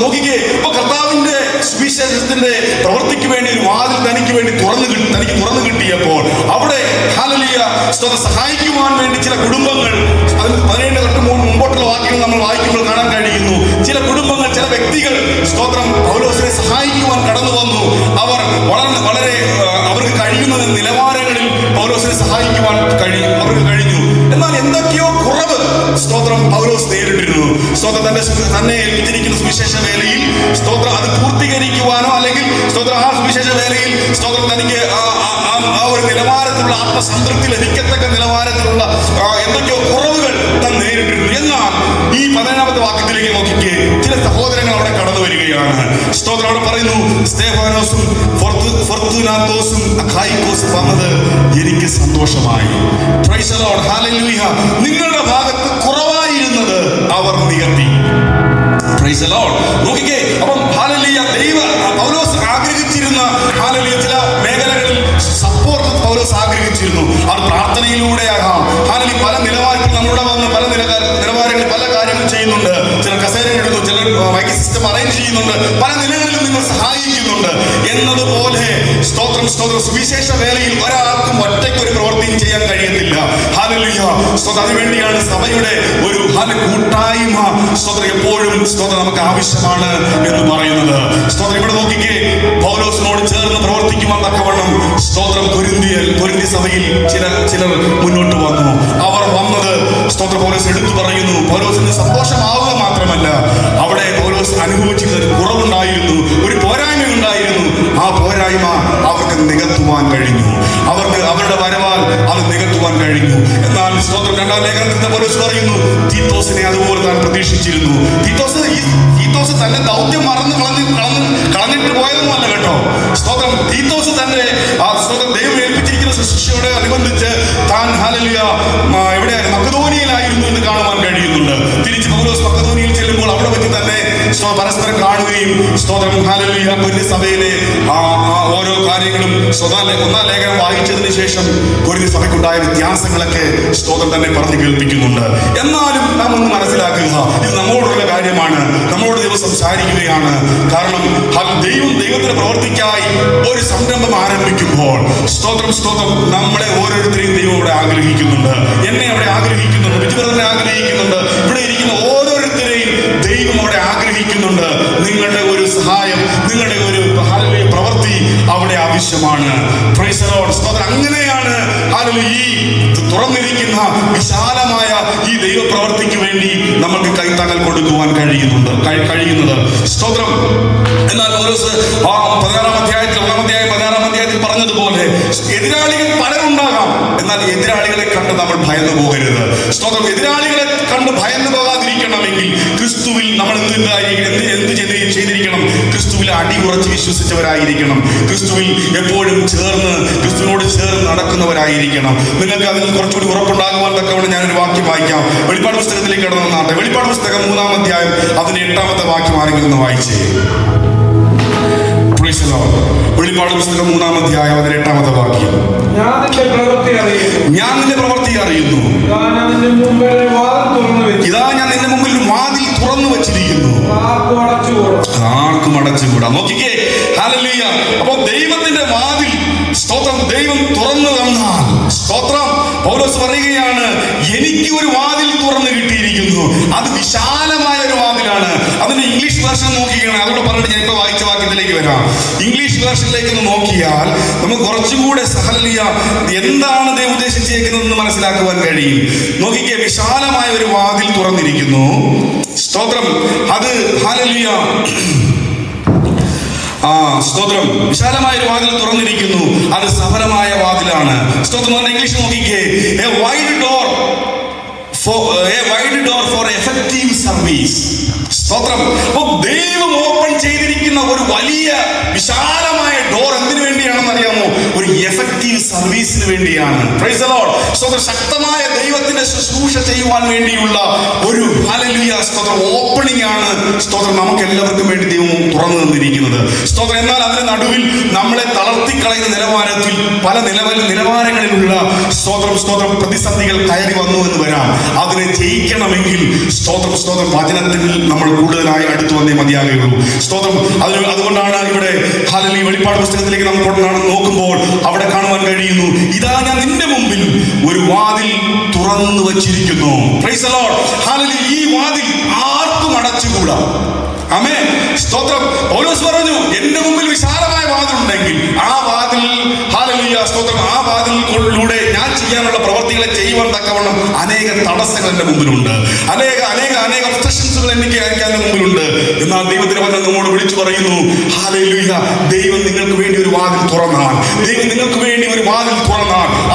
നോക്കിക്കേ, ഇപ്പൊ കർത്താവിന്റെ സുവിശേഷത്തിന്റെ പ്രവൃത്തിക്ക് വേണ്ടി ഒരു വാതിൽ തനിക്ക് തുറന്നു കിട്ടിയപ്പോൾ അവിടെ സഹായിക്കുവാൻ വേണ്ടി ചില കുടുംബങ്ങൾ, അതിന് 17 മുമ്പോട്ടുള്ള വാക്യങ്ങൾ നമ്മൾ വായിക്കുമ്പോൾ കാണാൻ കഴിയുന്നു. ചില കുടുംബങ്ങൾ, ചില വ്യക്തികൾ സ്തോത്രം പൗലോസിനെ സഹായിക്കുവാൻ കടന്നു വന്നു. അവർ വളരെ അവർക്ക് കഴിയുന്ന നിലവാരങ്ങളിൽ പൗലോസിനെ സഹായിക്കുവാൻ അവർക്ക് കഴിഞ്ഞു. എന്നാൽ എന്തൊക്കെയോ കുറവ് സ്തോത്രം പൗലോസ് നേരിട്ടിരുന്നു. സ്തോത്രം തന്നെ ഏൽപ്പിച്ചിരിക്കുന്ന സുവിശേഷ വേലയിൽ സ്തോത്രം അത് പൂർത്തീകരിക്കുവാനോ അല്ലെങ്കിൽ സ്തോത്രം ആ സുവിശേഷ വേലയിൽ സ്തോത്രം തനിക്ക് ആ ഒരു നിലവാരത്തിലുള്ള ആത്മസംതൃപ്തി ലഭിക്കത്തക്ക നിലവാരത്തിലുള്ള എന്തൊക്കെയോ കുറവുകൾ താൻ നേരിട്ടിരുന്നു. എന്നാൽ ഈ 17-ാമത്തെ വാക്യത്തിലേക്ക് നോക്കിക്കേ, ചില സഹോദരങ്ങൾ അവിടെ കടന്നു വരികയാണ്. പറയുകയാണ്. സ്തോത്രം. അവിടെ പറയുന്നു, സ്തേഫാനോസും ഫൊർത്തുനാത്തോസും അഖായിക്കോസും വന്നത് എനിക്ക് സന്തോഷമായി. Price the Lord. ഹല്ലേലൂയ. നിങ്ങളുടെ ഭാഗത്ത് കുറവായിരുന്നത് അവർ നികത്തി. Price the Lord. നോക്കിക്കേ, അപ്പം ഹല്ലേലൂയ, പൗലോസ് ആഗ്രഹിച്ചിരുന്ന ഹല്ലേലൂയ ചില മേഖലകളിൽ സപ്പോർട്ട് പൗലോസ് ആഗ്രഹിച്ചിരുന്നു. അത് പ്രാർത്ഥനയിലൂടെയാകാം. ഹല്ലേലൂയ, പല നിലവാരത്തിൽ നമ്മളുടെ വന്ന് പല നിലവാരങ്ങളിൽ പല കാര്യങ്ങൾ ചെയ്യുന്നുണ്ട്. ചില കസേര ഇടുന്നു, ചിലർ മൈക്ക് സിസ്റ്റം അറേഞ്ച് ചെയ്യുന്നുണ്ട്, പല നിലകളിലും നിങ്ങൾ സഹായിക്കുന്നുണ്ട് എന്നതുപോലെ സ്തോത്രം സ്തോത്രം സുവിശേഷ വേളയിൽ ഒരാൾക്കും ഒറ്റയ്ക്കൊരു പ്രവൃത്തിയും ചെയ്യാൻ കഴിയത്തില്ല. ഹല്ലേലൂയ. സ്തോത്രം. അതിനുവേണ്ടിയാണ് സഭയുടെ ഒരു കൂട്ടായ്മ സ്തോത്രം എപ്പോഴും സ്തോത്രം നമുക്ക് ആവശ്യമാണ് എന്ന് പറയുന്നത്. സ്തോത്രം. ഇവിടെ നോക്കിക്കേ, പൗലോസിനോട് ചേർന്ന് പ്രവർത്തിക്കുവാൻ തക്കവണ്ണം സ്തോത്രം കൊരിന്ത്യ സഭയിൽ ചിലർ മുന്നോട്ട് വന്നു. അവർ വന്നത് സ്തോത്രം പൗലോസ് എടുത്തു പറയുന്നു. പൗലോസിന് സന്തോഷമാവുക മാത്രമല്ല, അവിടെ പൗലോസ് അനുഭവിച്ചിരുന്ന ഒരു കുറവുണ്ടായിരുന്നു, ഒരു പോരായ്മ ഉണ്ടായിരുന്നു. ആ പോരായ്മ അവർക്ക് നികത്തുവാൻ കഴിഞ്ഞു. അവരുടെ വരവാൽ അത് നികത്തുവാൻ കഴിഞ്ഞു. എന്നാൽ സ്തോത്രം 2-ാം ലേഖനത്തിൽ പൗലോസ് പറയുന്നു, തീത്തോസിനെ അതുപോലെ താൻ പ്രതീക്ഷിച്ചിരുന്നു. തീത്തോസ് തന്റെ ദൗത്യം മറന്ന് കളഞ്ഞിട്ട് പോയതൊന്നുമല്ല കേട്ടോ. സ്തോത്രം. തീത്തോസ് തന്റെ സ്തോത്രം ദൈവം ഏൽപ്പിച്ചിരിക്കുന്ന ശുശ്രൂഷയോട് അനുബന്ധിച്ച് താൻ ഹല്ലേലൂയ എവിടെയായിരുന്നു? മക്കദോനിയയിലായിരുന്നു എന്ന് കാണുവാൻ കഴിയുന്നുണ്ട്. തിരിച്ച് പൗലോസ് മക്കദോനിയയിൽ ചെല്ലുമ്പോൾ അവിടെ വെച്ച് തന്നെ പരസ്പരം കാണുകയും സ്തോത്രം ഹല്ലേലൂയ കൊരിന്ത്യ സഭയിലെ ഓരോ കാര്യങ്ങളും 1-ാം ലേഖനം വായിച്ചതിന് ശേഷം കൊരിന്ത്യ സഭയ്ക്കുണ്ടായ വ്യത്യാസങ്ങളൊക്കെ സ്തോത്രം തന്നെ പറഞ്ഞു കേൾപ്പിക്കുന്നുണ്ട്. എന്നാലും നാം ഒന്ന് മനസ്സിലാക്കുക, ഇത് നമ്മോടുള്ള കാര്യമാണ്, നമ്മളോട് ദൈവം സംസാരിക്കുകയാണ്. കാരണം ദൈവത്തിന്റെ പ്രവൃത്തിക്കായി ഒരു സംരംഭം ആരംഭിക്കുമ്പോൾ സ്തോത്രം നമ്മളെ ഓരോരുത്തരെയും ദൈവം അവിടെ ആഗ്രഹിക്കുന്നുണ്ട്. എന്നെ അവിടെ ആഗ്രഹിക്കുന്നുണ്ട്, വിജുവനെ ആഗ്രഹിക്കുന്നുണ്ട്, ഇവിടെ ഇരിക്കുന്ന ഓരോരുത്തരെയും ദൈവം അവിടെ ആഗ്രഹിക്കുന്നുണ്ട്. നിങ്ങളുടെ ഒരു സഹായം, നിങ്ങളുടെ ഒരു പ്രവൃത്തി അവിടെ ആവശ്യമാണ്. Price the Lord. സ്തോത്രം. അങ്ങനെയാണ് ഈ തുറന്നിരിക്കുന്ന വിശാലമായ ഈ ദൈവപ്രവൃത്തിക്ക് വേണ്ടി നമുക്ക് കൈത്താങ്ങൽ കൊടുക്കുവാൻ കഴിയുന്നത്. സ്തോത്രം. എന്നാൽ പൗലോസ് 1-ാം അധ്യായത്തിൽ പറഞ്ഞതുപോലെ എതിരാളികൾ പലരുണ്ടാകാം. എന്നാൽ എതിരാളികളെ കണ്ട് നമ്മൾ ഭയന്നു പോകരുത്. സ്തോത്രം. എതിരാളികളെ കണ്ട് ഭയന്നു പോകാതിരിക്കണമെങ്കിൽ ക്രിസ്തുവിൽ നമ്മൾ എന്ത് ചെയ്തിരിക്കണം? ക്രിസ്തുവിൽ അടിയുറച്ച് വിശ്വസിച്ചവരായിരിക്കണം. ക്രിസ്തുവിൽ എപ്പോഴും ക്രിസ്തുവിനോട് ചേർന്ന് നടക്കുന്നവരായിരിക്കണം. നിങ്ങൾക്ക് അതിൽ കുറച്ചുകൂടി ഉറപ്പുണ്ടാകുവാൻ തക്കവണ്ണം ഞാനൊരു വാക്യം വായിക്കാം. വെളിപ്പാട് പുസ്തകത്തിലേക്ക് കടന്നു വന്നാട്ടെ. വെളിപ്പാട് പുസ്തകം 3-ാം അധ്യായം അതിന്റെ 8-ാമത്തെ വാക്യം ആരെങ്കിലും ഒന്ന് വായിച്ചേ. വെളിപ്പാട് പുസ്തകം 3-ാം അധ്യായം അതിന്റെ 8-ാമത്തെ വാക്യം. ഞാൻ നിന്റെ പ്രവൃത്തി അറിയുന്നു. ഇതാ ഞാൻ നിന്റെ മുമ്പിൽ വാതിൽ തുറന്നു വച്ചിരിക്കുന്നു, ആർക്കും അടച്ചുകൂടാ. നോക്കിക്കേ, ഹല്ലേലൂയ. അപ്പോ ദൈവത്തിന്റെ വാതിൽ സ്തോത്രം ദൈവം തുറന്നു തന്നാൽ സ്തോത്രം പൗലോസ് പറയുകയാണ്, എനിക്ക് ഒരു വാതിൽ തുറന്നു കിട്ടിയിരിക്കുന്നു. അത് വിശാലമായ ഒരു വാതിലാണ്. അതിന്റെ ഇംഗ്ലീഷ് വേർഷൻ നോക്കിയാണ്. അതോട് പറഞ്ഞിട്ട് ഞാൻ ഇപ്പൊ വായിച്ച വാക്യത്തിലേക്ക് വരാം. ഇംഗ്ലീഷ് വേർഷനിലേക്ക് ഒന്ന് നോക്കിയാൽ നമുക്ക് കുറച്ചുകൂടെ ഹല്ലേലൂയ എന്താണ് ദൈവം ഉദ്ദേശിച്ചേക്കുന്നതെന്ന് മനസ്സിലാക്കുവാൻ കഴിയും. നോക്കിക്കേ, വിശാലമായ ഒരു വാതിൽ തുറന്നിരിക്കുന്നു. സ്തോത്രം. അത് ഹല്ലേലൂയ സ്തോത്രം. വിശാലമായ ഒരു വാതിൽ തുറന്നിരിക്കുന്നു. അത് സഫലമായ വാതിലാണ്. സ്തോത്രം. ഇംഗ്ലീഷ് നോക്കിക്കേ, A wide door for effective service. സ്തോത്രം. അപ്പോൾ ദൈവം ഓപ്പൺ ചെയ്തിരിക്കുന്ന ഒരു വലിയ വിശാലമായ ഡോർ എന്തിനു വേണ്ടിയാണെന്ന് അറിയാമോ? ഒരു എഫക്റ്റീവ് സർവീസിന് വേണ്ടിയാണ്. Price the Lord. സ്തോത്രം. ശക്തമായ ദൈവത്തിന്റെ ശുശ്രൂഷ ചെയ്യുവാൻ വേണ്ടിയുള്ള ഒരു ഹല്ലേലൂയ സ്തോത്രം ഓപ്പണിംഗ് ആണ് സ്തോത്രം നമുക്ക് എല്ലാവർക്കും വേണ്ടി ദൈവം തുറന്നു തന്നിരിക്കുന്നത്. സ്തോത്രം. എന്നാൽ അതിന്റെ നടുവിൽ നമ്മളെ തളർത്തിക്കളയുന്ന നിലവാരത്തിൽ പല നിലവാരങ്ങളിലുള്ള സ്തോത്രം പ്രതിസന്ധികൾ കയറി വന്നു എന്ന് വരാം. അതിനെ ജയിക്കണമെങ്കിൽ സ്തോത്രം വചനത്തിൽ നമ്മൾ കൂടുതലായി അടുത്തു വന്നേ മതിയാകുകയുള്ളൂ. സ്തോത്രം. അതുകൊണ്ടാണ് ഇവിടെ ഹല്ലേലൂയ വെളിപ്പാട് പുസ്തകത്തിലേക്ക് നമ്മൾ നോക്കുമ്പോൾ അവിടെ കാണുവാൻ കഴിയുന്നു, ഇതാ ഞാൻ നിന്റെ മുമ്പിൽ ഒരു വാതിൽ തുറന്നു വച്ചിരിക്കുന്നു. Price the Lord. ഹല്ലേലൂയ. ഈ വാതിൽ ആർക്കും അടച്ചുകൂടാ. ആമേൻ. സ്തോത്രം. പൗലോസ് പറഞ്ഞു, എന്റെ മുമ്പിൽ വിശാലമായ വാതിലുണ്ടെങ്കിൽ ആ വാതിൽ ഹല്ലേലൂയ സ്തോത്രം ആ വാതിലിലൂടെ ഞാൻ ചെയ്യാനുള്ള പ്രവർത്തികളെ ചെയ്യുവാൻ തക്കവണ്ണം അനേക തടസ്സങ്ങൾ എന്റെ മുമ്പിലുണ്ട്, അനേക ഒബ്സ്ട്രക്ഷൻസുകൾ എനിക്ക് എന്റെ മുമ്പിലുണ്ട്. എന്നാൽ ദൈവത്തിന്റെ വചനം നമ്മോട് വിളിച്ചു പറയുന്നു, ഹല്ലേലൂയ, ദൈവം നിങ്ങൾക്ക് വേണ്ടി ഒരു വാതിൽ തുറന്നാൽ,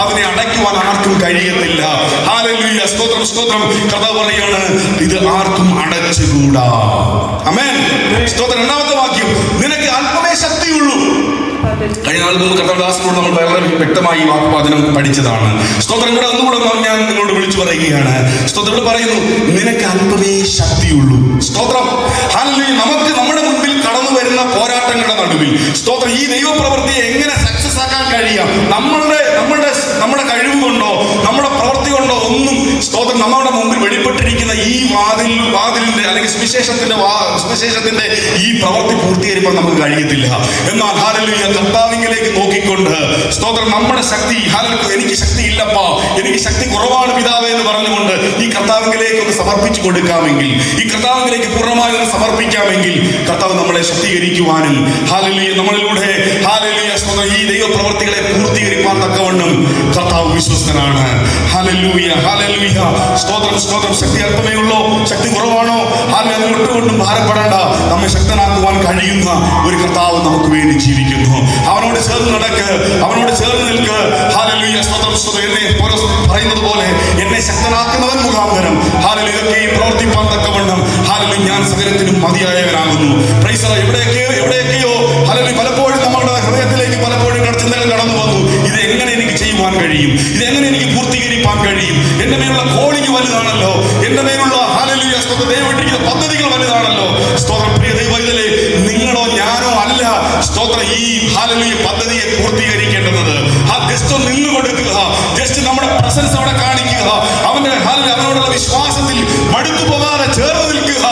അതിനെ അടയ്ക്കുവാൻ ആർക്കും കഴിയത്തില്ല. ഹല്ലേലൂയ. സ്തോത്രം. കർത്താവ് പറയാണ്, ഇത് ആർക്കും അടച്ചുകൂടാ. ആമേൻ. സ്തോത്രം. രണ്ടാമത്തെ വാക്യം, നിനക്ക് അല്പമേ ശക്തിയുള്ളൂ. കഴിഞ്ഞ നാൾ മുമ്പ് കർത്താവദാസനോട് നമ്മൾ വളരെ വ്യക്തമായി ഈ വാക്പാദനം പഠിച്ചതാണ്. സ്തോത്രം. ഇവിടെ ഒന്നുകൂടെ ഞാൻ നിങ്ങളോട് വിളിച്ചു പറയുകയാണ്. സ്തോത്രം. ഇവിടെ പറയുന്നു, നിനക്ക് അല്പമേ ശക്തിയുള്ളൂ. സ്തോത്രം. ഹല്ലേലൂയ. നമുക്ക് നമ്മുടെ മുൻപിൽ കടന്നു വരുന്ന പോരാട്ടങ്ങളുടെ നടുവിൽ സ്തോത്രം ഈ ദൈവപ്രവൃത്തിയെ എങ്ങനെ സക്സസ് ആക്കാൻ കഴിയാം? നമ്മുടെ കഴിവ് കൊണ്ടോ നമ്മുടെ പ്രവൃത്തി കൊണ്ടോ ഒന്നും സ്തോത്രം നമ്മുടെ മുമ്പിൽ വെളിപ്പെട്ടിരിക്കുന്ന ഈ വാതിലിന്റെ അല്ലെങ്കിൽ സുവിശേഷത്തിന്റെ ഈ പ്രവൃത്തി പൂർത്തീകരിക്കാൻ നമുക്ക് കഴിയത്തില്ല. എന്നാൽ ഹല്ലേലൂയ, കർത്താവിലേക്ക് നോക്കിക്കൊണ്ട് സ്തോത്രം നമ്മുടെ ശക്തി, എനിക്ക് ശക്തി ഇല്ലപ്പാ, എനിക്ക് ശക്തി കുറവാണ് പിതാവേ എന്ന് പറഞ്ഞുകൊണ്ട് ഈ കർത്താവിലേക്ക് ഒന്ന് സമർപ്പിച്ചു കൊടുക്കാമെങ്കിൽ, ഈ കർത്താവിലേക്ക് പൂർണ്ണമായി ഒന്ന് സമർപ്പിക്കാമെങ്കിൽ കർത്താവ് നമ്മളെ ശക്തീകരിക്കുവാനും ഹല്ലേലൂയ നമ്മളിലൂടെ ഹല്ലേലൂയ സ്തോത്രം ഈ ദൈവപ്രവൃത്തികളെ പൂർത്തീകരിക്കാൻ തക്കവണ്ണം കർത്താവ് വിശ്വസ്തനാണ്. ഹല്ലേലൂയ ഹല്ലേലൂയ. സ്തോത്രം സ്തോത്രം. ശക്തി അല്പമേ ഉള്ളോ, ശക്തി കുറവാണോ, ഹല്ലേലൂയ ഒട്ടുകൊണ്ടും ഭാരപ്പെടേണ്ട. നമ്മെ ശക്തനാക്കുവാൻ കഴിയുന്ന ഒരു കർത്താവ് നമുക്ക് വേണ്ടി ജീവിക്കുന്നു. അവനോട് ചേർന്ന് നടക്ക്, അവനോട് ചേർന്ന് നിൽക്ക്. ഹല്ലേലൂയ സ്തോത്രം സ്തോത്രം. എന്നെ പറയുന്നത് പോലെ എന്നെ ശക്തനാക്കുന്നവൻ മുഖാന്തരം ഹല്ലേലൂയ ഇതൊക്കെയും പ്രവർത്തിപ്പാൻ തക്കവണ്ണം ഹല്ലേലൂയ ഞാൻ സകലത്തിനും മതിയായവനാകുന്നു. Praise the Lord. എവിടെയൊക്കെയോ ഹല്ലേലൂയ പലപ്പോഴും നമ്മുടെ ഹൃദയത്തിലേക്ക് പലപ്പോഴും ചിന്തകൾ കടന്നു വന്നു. ഇത് എങ്ങനെ എനിക്ക് ചെയ്യുവാൻ കഴിയും, ഇതെങ്ങനെ എനിക്ക് പൂർത്തീകരിക്കാൻ കഴിയും? എന്റെ മേലുള്ള കോളിംഗ് വലുതാണല്ലോ, എന്റെ മേലുള്ള ഹല്ലേലൂയ സ്തോത്രം ദൈവത്തിന്റെ പദ്ധതികൾ വലുതാണല്ലോ. സ്തോത്രം. പ്രിയ ദൈവമക്കളെ, നിങ്ങളോ ഞാനോ അല്ല സ്തോത്രം ഈ ഹല്ലേലൂയ പദ്ധതിയെ പൂർത്തീകരിക്കേണ്ടത്. ജസ്റ്റ് നിന്ന് കൊടുക്കുക, ജസ്റ്റ് നമ്മുടെ പ്രസൻസ് അവിടെ കാണിക്കുക, അവനോടുള്ള വിശ്വാസത്തിൽ മടുത്തു പോകാതെ ചേർന്ന് നിൽക്കുക.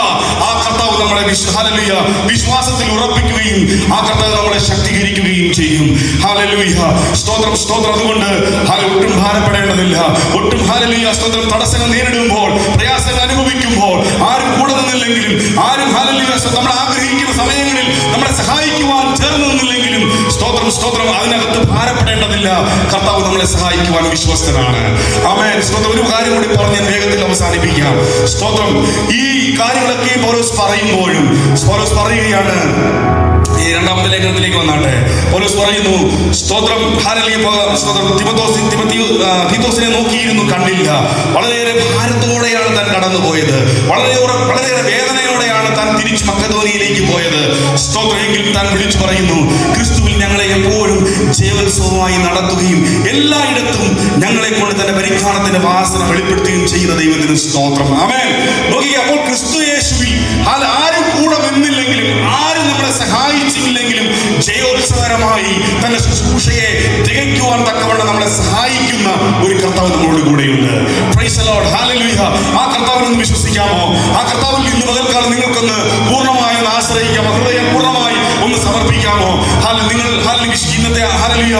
ആ കർത്താവ് നമ്മളെ ഹല്ലേലൂയ വിശ്വാസത്തിൽ ഉറപ്പിക്കുകയും ആ കർത്താവ് നമ്മളെ ശക്തീകരിക്കുകയും ചെയ്യും. ഹല്ലേലൂയ സ്തോത്രം സ്തോത്രം. അതുകൊണ്ട് ഒട്ടും ഭാരപ്പെടേണ്ടതില്ല, ഒട്ടും ഹല്ലേലൂയ സ്തോത്രം തടസ്സങ്ങൾ നേരിടുമ്പോൾ, പ്രയാസങ്ങൾ അനുഭവിക്കുമ്പോൾ, ആരും കൂടെ നിന്നില്ലെങ്കിലും, ആരും ഹല്ലേലൂയ നമ്മൾ ആഗ്രഹിക്കുന്ന സമയങ്ങളിൽ നമ്മളെ സഹായിക്കുവാൻ ചേർന്ന് നിന്നില്ലെങ്കിലും സ്തോത്രം സ്തോത്രം അതിനകത്ത് ഭാരപ്പെടേണ്ടതില്ല. കർത്താവ് നമ്മളെ സഹായിക്കുവാൻ വിശ്വസ്തനാണ്. ആമേൻ. സ്തോത്രം. ഒരു കാര്യം കൂടി പറഞ്ഞ് വേഗത്തിൽ അവസാനിപ്പിക്കാം. സ്തോത്രം. ഈ കാര്യങ്ങളൊക്കെ പൗലോസ് പറയുമ്പോഴും പൗലോസ് പറയുകയാണ്, ഈ രണ്ടാമത്തെ ലേഖനത്തിലേക്ക് വന്നാട്ടെ. പൗലോസ് പറയുന്നു സ്തോത്രം ഹല്ലേലൂയ സ്തോത്രം. തീത്തോസിനെ നോക്കിയിരുന്നു, കണ്ടില്ല. വളരെയേറെ ഭാരത്തോടെയാണ് താൻ കടന്നുപോയത്, വളരെയേറെ വേദനയോടെയാണ് താൻ തിരിച്ച് മക്കെദോനിയയിലേക്ക് പോയത്. സ്തോത്രം. എങ്കിലും താൻ വിളിച്ചു പറയുന്നു, ക്രിസ്തുവിൽ ഞങ്ങളെ എപ്പോഴും ജയോത്സവമായി നടത്തുകയും എല്ലായിടത്തും ഞങ്ങളെ കൊണ്ട് തന്റെ പരിജ്ഞാനത്തിന്റെ വാസന വെളിപ്പെടുത്തുകയും ചെയ്യുന്ന ദൈവത്തിന് സ്തോത്രം. ആമേൻ. നോക്കിക്കുക. അപ്പോൾ ക്രിസ്തു യേശുവിൽ ആരും കൂടെ നിന്നില്ലെങ്കിലും, ആരും നമ്മളെ സഹായിച്ചില്ലെങ്കിലും ജയോത്സവകരമായി തന്റെ ശുശ്രൂഷയെ തികയ്ക്കുവാൻ തക്കവണ്ണം നമ്മളെ സഹായിക്കുന്ന ഒരു കർത്താവ് നമ്മളോട് കൂടെയുണ്ട്. Price the Lord. ഹല്ലേലൂയ. ആ കർത്താവിൽ ഒന്ന് വിശ്വസിക്കാമോ? ആ കർത്താവിൽ ഇന്ന് പകൽക്കാലം നിങ്ങൾക്കൊന്ന് പൂർണ്ണമായി ഒന്ന് ആശ്രയിക്കാമോ? ഹൃദയം പൂർണ്ണമായി ഒന്ന് സമർപ്പിക്കാമോ? നിങ്ങൾ ഇന്നത്തെ ഹല്ലേലൂയ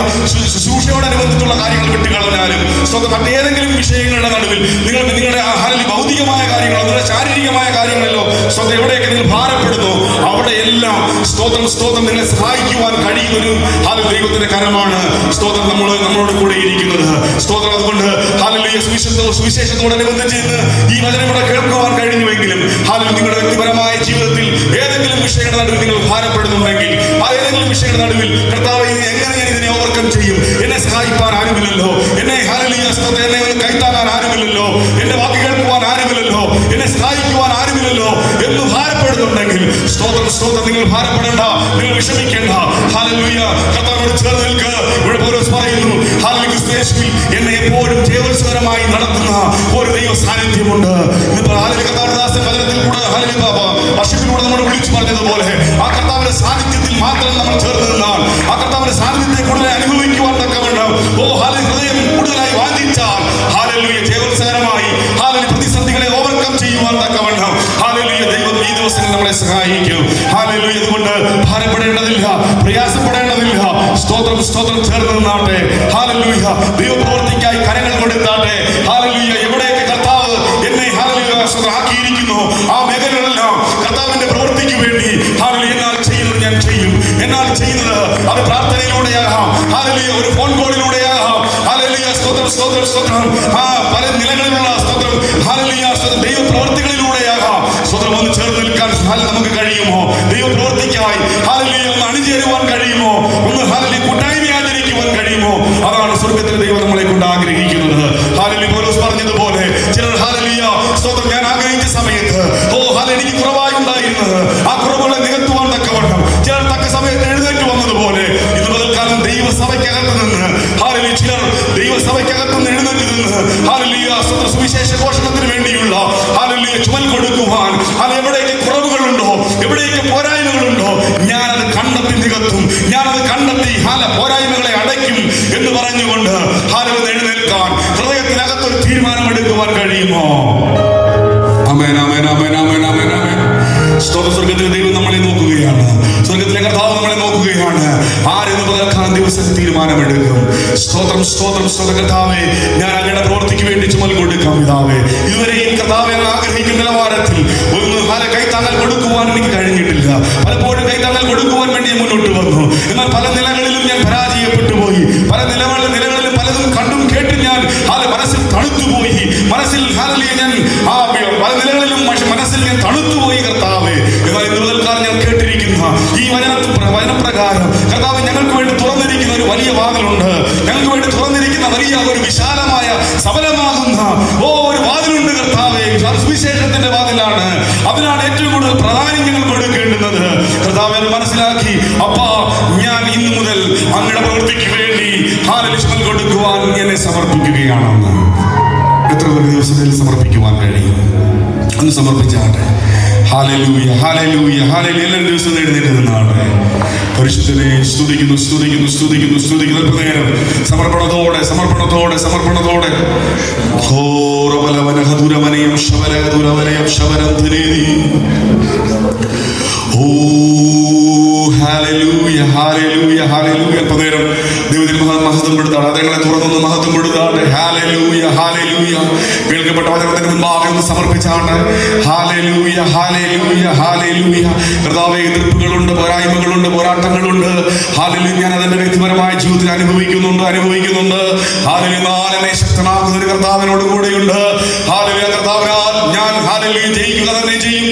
ശുശ്രൂഷയോടനുബന്ധിച്ചുള്ള കാര്യങ്ങൾ വിട്ടുകളഞ്ഞാലും സ്വന്തം മറ്റേതെങ്കിലും വിഷയങ്ങളുടെ നടുവിൽ നിങ്ങളുടെ ഹല്ലേലൂയ ഭൗതികമായ കാര്യങ്ങളോ നിങ്ങളുടെ ശാരീരികമായ കാര്യങ്ങളിലോ സ്വന്തം എവിടെയൊക്കെ നിങ്ങൾ ഭാരപ്പെടുന്നു, അവിടെയെല്ലാം സ്തോത്രം സ്തോത്രം നിങ്ങളെ സഹായിക്കുവാൻ കഴിയുന്ന ഒരു ദൈവത്തിന്റെ കരമാണ് സ്തോത്രം നമ്മളോട് കൂടെ ഇരിക്കുന്നത്. സ്തോത്രം. അതുകൊണ്ട് ഹല്ലേലൂയ സുവിശേഷത്തോടനുബന്ധിച്ച് ഈ വചനം ഇവിടെ കേൾക്കുവാൻ കഴിഞ്ഞുവെങ്കിലും നിങ്ങളുടെ വ്യക്തിപരമായ ജീവിതത്തിൽ ഏതെങ്കിലും വിഷയങ്ങളുടെ നടുവിൽ നിങ്ങൾ ഭാരപ്പെടുന്നുണ്ടെങ്കിൽ, ആ ഏതെങ്കിലും വിഷയങ്ങളുടെ നടുവിൽ കർത്താവേ എങ്ങനെ ഞാൻ ഇതിനെ ഓവർകം ചെയ്യും, എന്നെ സഹായിക്കാൻ ആരുമില്ലല്ലോ, എന്നെ ഹല്ലേലൂയ സ്തോത്രം എന്നെ ഒന്ന് കൈത്താങ്ങാൻ ആരുമില്ലല്ലോ, എന്റെ വാക്ക് കേൾക്കുവാൻ ആരുമില്ലല്ലോ, എന്നെ സഹായിക്കുവാൻ ആരുമില്ലല്ലോ എന്ന് ഭാരപ്പെടുന്നുണ്ടെങ്കിൽ സ്തോത്രം സ്തോത്രം നിങ്ങൾ ഭാരപ്പെടേണ്ട, നിങ്ങൾ വിഷമിക്കേണ്ട. ഹല്ലേലൂയ. കർത്താവിനോട് ചേർന്ന് നിൽക്കുക. ഇവിടെ പൗലോസ് പറയുന്നു ഹല്ലേലൂയ യേശുവിൽ എന്നെ എപ്പോഴും ജയോത്സവകരമായി നടത്തുന്ന ഒരു ദൈവ സാന്നിധ്യമുണ്ട്. കർത്താവദാസൻ വചനത്തിൽ കൂടെ വർഷത്തിലൂടെ നമ്മൾ വിളിച്ചു പറഞ്ഞതുപോലെ ആ കർത്താവിന്റെ സാന്നിധ്യത്തിൽ മാത്രം നമ്മൾ ചേർന്ന് നിന്നാൽ, ആ കർത്താവിന്റെ സാന്നിധ്യത്തെ കൂടുതൽ അനുഭവിക്കുവാൻ തക്കവണ്ണം ഹൃദയം കൂടുതലായി വാഞ്ചിച്ചാൽ ഹല്ലേലൂയ ജയോത്സവകരമായി ഹല്ലേലൂയ പ്രതിസന്ധികളെ ഓവർകം ചെയ്യുവാൻ തക്കവണ്ണം ഹല്ലേലൂയ ദൈവം ഈ ദിവസങ്ങളിൽ നമ്മളെ സഹായിക്കും. ഹല്ലേലൂയ. അതുകൊണ്ട് ഭാരപ്പെടേണ്ടതില്ല, പ്രയാസപ്പെടേണ്ടതില്ല. സ്തോത്രം സ്തോത്രം. ചേർന്ന് നിന്നാട്ടെ. ഹല്ലേലൂയ. ദൈവപ്രവൃത്തിക്കായി കരങ്ങൾ കൊടുത്താട്ടെ. ഹല്ലേലൂയ. എവിടെയൊക്കെ കർത്താവ് എന്നെ ഹല്ലേലൂയ ആക്കിയിരിക്കുന്നു ആ മേഖലകളെല്ലാം കർത്താവിന്റെ പ്രവൃത്തിക്ക് വേണ്ടി ഹല്ലേലൂയ എന്നാൽ ചെയ്യുന്നത് ഞാൻ ചെയ്യും. എന്നാൽ ചെയ്യുന്നത് അത് പ്രാർത്ഥനയിലൂടെയാകാം, ഹല്ലേലൂയ ഒരു ഫോൺ കോളിലൂടെയാകാം, ഹല്ലേലൂയ സ്തോത്രം സ്തോത്രം സ്തോത്രം പല നിലകളിലുള്ള സ്തോത്രം ഹല്ലേലൂയ സ്തോത്രം ദൈവപ്രവൃത്തികളിലൂടെയാകാം. സ്തോത്രം. ഒന്ന് ചേർന്ന് നിൽക്കാൻ നമുക്ക് കഴിയുമോ? ദൈവപ്രവൃത്തിക്കായി ഹല്ലേലൂയ ഒന്ന് അണിചേരുവാൻ കഴിയുമോ? ഒന്ന് ഹല്ലേലൂയ കൂട്ടായ്മ ആചരിക്കുവാൻ കഴിയുമോ? അതാണ് സ്വർഗ്ഗത്തിലെ ദൈവം നമ്മളെ കൊണ്ട് ആഗ്രഹിക്കുന്നത്. ഹല്ലേലൂയ. പൗലോസ് പറഞ്ഞതുപോലെ ചിലർ ഹല്ലേലൂയ സ്തോത്രം ഞാൻ ആഗ്രഹിച്ച സമയത്ത് ഹല്ലേലൂയ എനിക്ക് കുറവായി ഉണ്ടായിരുന്നത് ആ കുറവുകളെ നികത്തുവാൻ സ്വർഗത്തിലെ ദൈവം നമ്മളെ നോക്കുകയാണ്. സ്വർഗത്തിലെ കർത്താവ് നമ്മളെ നോക്കുകയാണ്. ആരെന്ന് പകർക്കാൻ ദിവസം തീരുമാനമെടുക്കും. സ്തോത്രം, സ്തോത്രം, സ്തോത്രം. കർത്താവേ, ഞാൻ അങ്ങയുടെ പ്രവൃത്തിക്ക് വേണ്ടി ചുമൽ കൊടുക്കാം പിതാവേ. ഇതുവരെയും കർത്താവെ അങ്ങ് ആഗ്രഹിക്കുന്ന നിലവാരത്തിൽ ഒന്ന് കൈത്താങ്ങൽ കൊടുക്കുവാൻ എനിക്ക് കഴിഞ്ഞിട്ടില്ല. പലപ്പോഴും കൈത്താങ്ങൽ കൊടുക്കുവാൻ വേണ്ടി മുന്നോട്ട് വന്നു. എന്നാൽ പല നിലകളിലും ഞാൻ പരാജയപ്പെട്ടു പോയി. പല നിലകളിലും പലതും കണ്ടും കേട്ടും ഞാൻ മനസ്സിൽ തണുത്തുപോയി. മനസ്സിൽ ഞാൻ പല നിലകളിലും മനസ്സിൽ ഞാൻ തണുത്തുപോയി കർത്താവേ. എന്നാൽ ഇന്ന് മുതൽക്കാലം ഞാൻ കേട്ടിരിക്കുന്ന ഈ വചനപ്രകാരം കർത്താവ് ഞങ്ങൾക്ക് വേണ്ടി തുറന്നിരിക്കുന്ന ഒരു വലിയ വാതിലുണ്ട്. ഞങ്ങൾക്ക് വേണ്ടി തുറന്നിരിക്കുന്ന വലിയ ഒരു വിശാലമായ സബലമാകുന്ന ഒരു വാതിലുണ്ട് കർത്താവേ. സുവിശേഷത്തിന്റെ വാതിലാണ്. അതിനാണ് ഏറ്റവും കൂടുതൽ പ്രാധാന്യം ഞങ്ങൾ കൊടുക്കേണ്ടുന്നത്. കർത്താവേ, അത് മനസ്സിലാക്കി അപ്പാ, ഞാൻ ഇന്നു മുതൽ അങ്ങയുടെ പ്രവൃത്തിക്ക് വേണ്ടി ചുമൽ കൊടുക്കുവാൻ എന്നെ സമർപ്പിക്കുകയാണെന്ന്. എത്ര ഒരു ദിവസത്തിൽ സമർപ്പിക്കുവാൻ കഴിയും? ഒന്ന് സമർപ്പിച്ചാട്ടെ. Hallelujah, hallelujah, hallelujah. എല്ലാവരും ദിവസം എഴുന്നേറ്റ് നിന്നാട്ടെ. പരിശുദ്ധനെ സ്തുതിക്കുന്നു, സ്തുതിക്കുന്നു, സ്തുതിക്കുന്നു, സ്തുതിക്കുന്നു. അല്പനേരം സമർപ്പണത്തോടെ, സമർപ്പണത്തോടെ, സമർപ്പണത്തോടെ. അല്പനേരം ദൈവത്തിന് മഹത്വം കൊടുത്താണ്. അതങ്ങളെ തുറന്നൊന്ന് മഹത്വം കൊടുത്താണ്. Hallelujah, hallelujah. കേൾക്കപ്പെട്ട വചനത്തിന് മുൻപാകെ ഒന്ന് സമർപ്പിച്ചാണ്. Hallelujah, hallelujah, hallelujah. കർത്താവേ, എതിർപ്പുകളുണ്ട്, പോരായ്മകളുണ്ട്, പോരാട്ടങ്ങളുണ്ട്. ഹല്ലേലൂയ, ഞാൻ അതിന്റെ വ്യക്തിപരമായ ജീവിതത്തിൽ അനുഭവിക്കുന്നുണ്ട്. ഹല്ലേലൂയ, എന്നെ ശക്തനാകുന്ന ഒരു കർത്താവിനോട് കൂടെയുണ്ട്. ഹല്ലേലൂയ, കർത്താവിനാൽ ഞാൻ ഹല്ലേലൂയ ജയിക്കുക തന്നെ ചെയ്യും.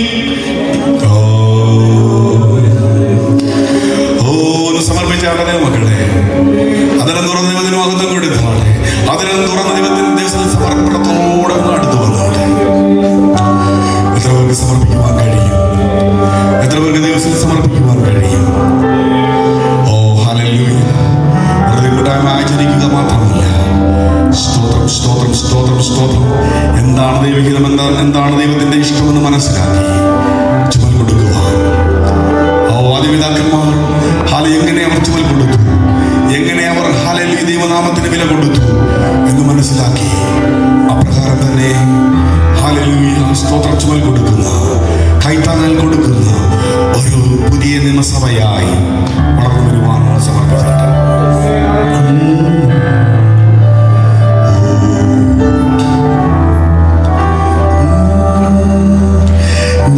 സമർപ്പിച്ചാട്ടെ മക്കളെ. അതിനും തുറന്ന ദൈവത്തിന് മഹത്വം കൊടുത്താട്ടെ. അതിനും തുറന്ന ദൈവത്തിന്റെ സമർപ്പണത്തോടെ അടുത്ത് വന്നാട്ടെ. എത്ര പേർക്ക് സമർപ്പിക്കുവാൻ കഴിയും? എത്ര പേർക്ക് ദിവസം സമർപ്പിക്കുവാൻ കഴിയും? ഓ ഹല്ലേലൂയ. വെറുതെ കൂട്ടായ്മ ആചരിക്കുക മാത്രമല്ല, സ്തോത്രം, സ്തോത്രം, സ്തോത്രം, സ്തോത്രം. എന്താണ് ദൈവഹിതം, എന്താണ് ദൈവത്തിന്റെ ഇഷ്ടമെന്ന് മനസ്സിലാക്കി ചുമൽ കൊടുക്കുവാൻ. ആദിപിതാക്കന്മാർ എങ്ങനെ അവർ ചുമൽ കൊടുത്തു, എങ്ങനെ അവർ ഹല്ലേലൂയ ദൈവനാമത്തിന് വില കൊടുത്തു എന്ന് മനസ്സിലാക്കി അപ്രകാരം തന്നെ ഹല്ലേലൂയ സ്തോത്രം ചുമൽ കൊടുക്കുന്ന, കൈത്താങ്ങൽ കൊടുക്കുന്ന ഒരു പുതിയ നിയമസഭയായി വളർന്നു വരുവാനാണ് സമർപ്പിച്ചത്.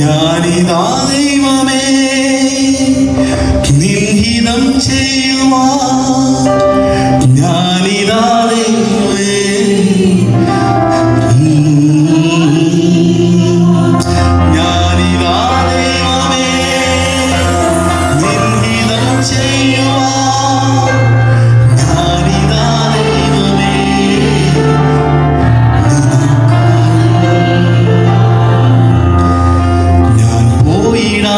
ഞാനിതാ ദൈവമേ നിൻഹിതം ചെയ്യുവാൻ, ഞാനിതാ ദൈവമേ, ഞാനിതാ ദൈവമേ നിൻഹിതം ചെയ്യുവാൻ, ഞാനിതാ ദൈവമേ ഞാൻ പോയിടാ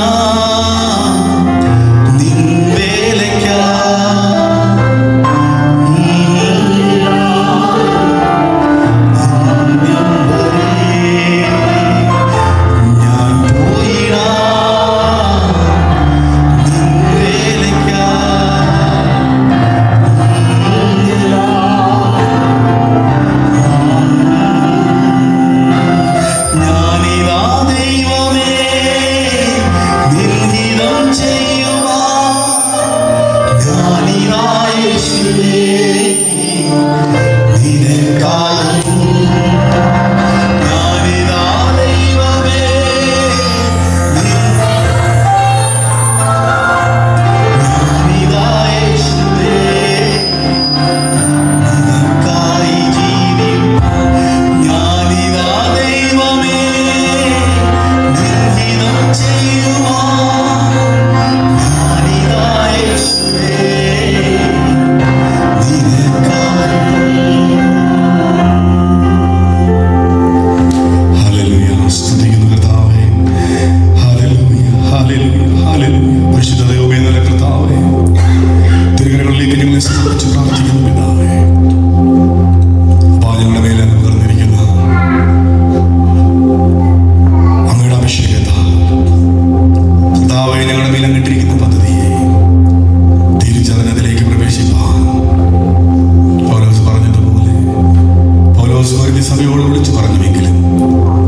സഭയോട് വിളിച്ചു പറഞ്ഞുവെങ്കിലും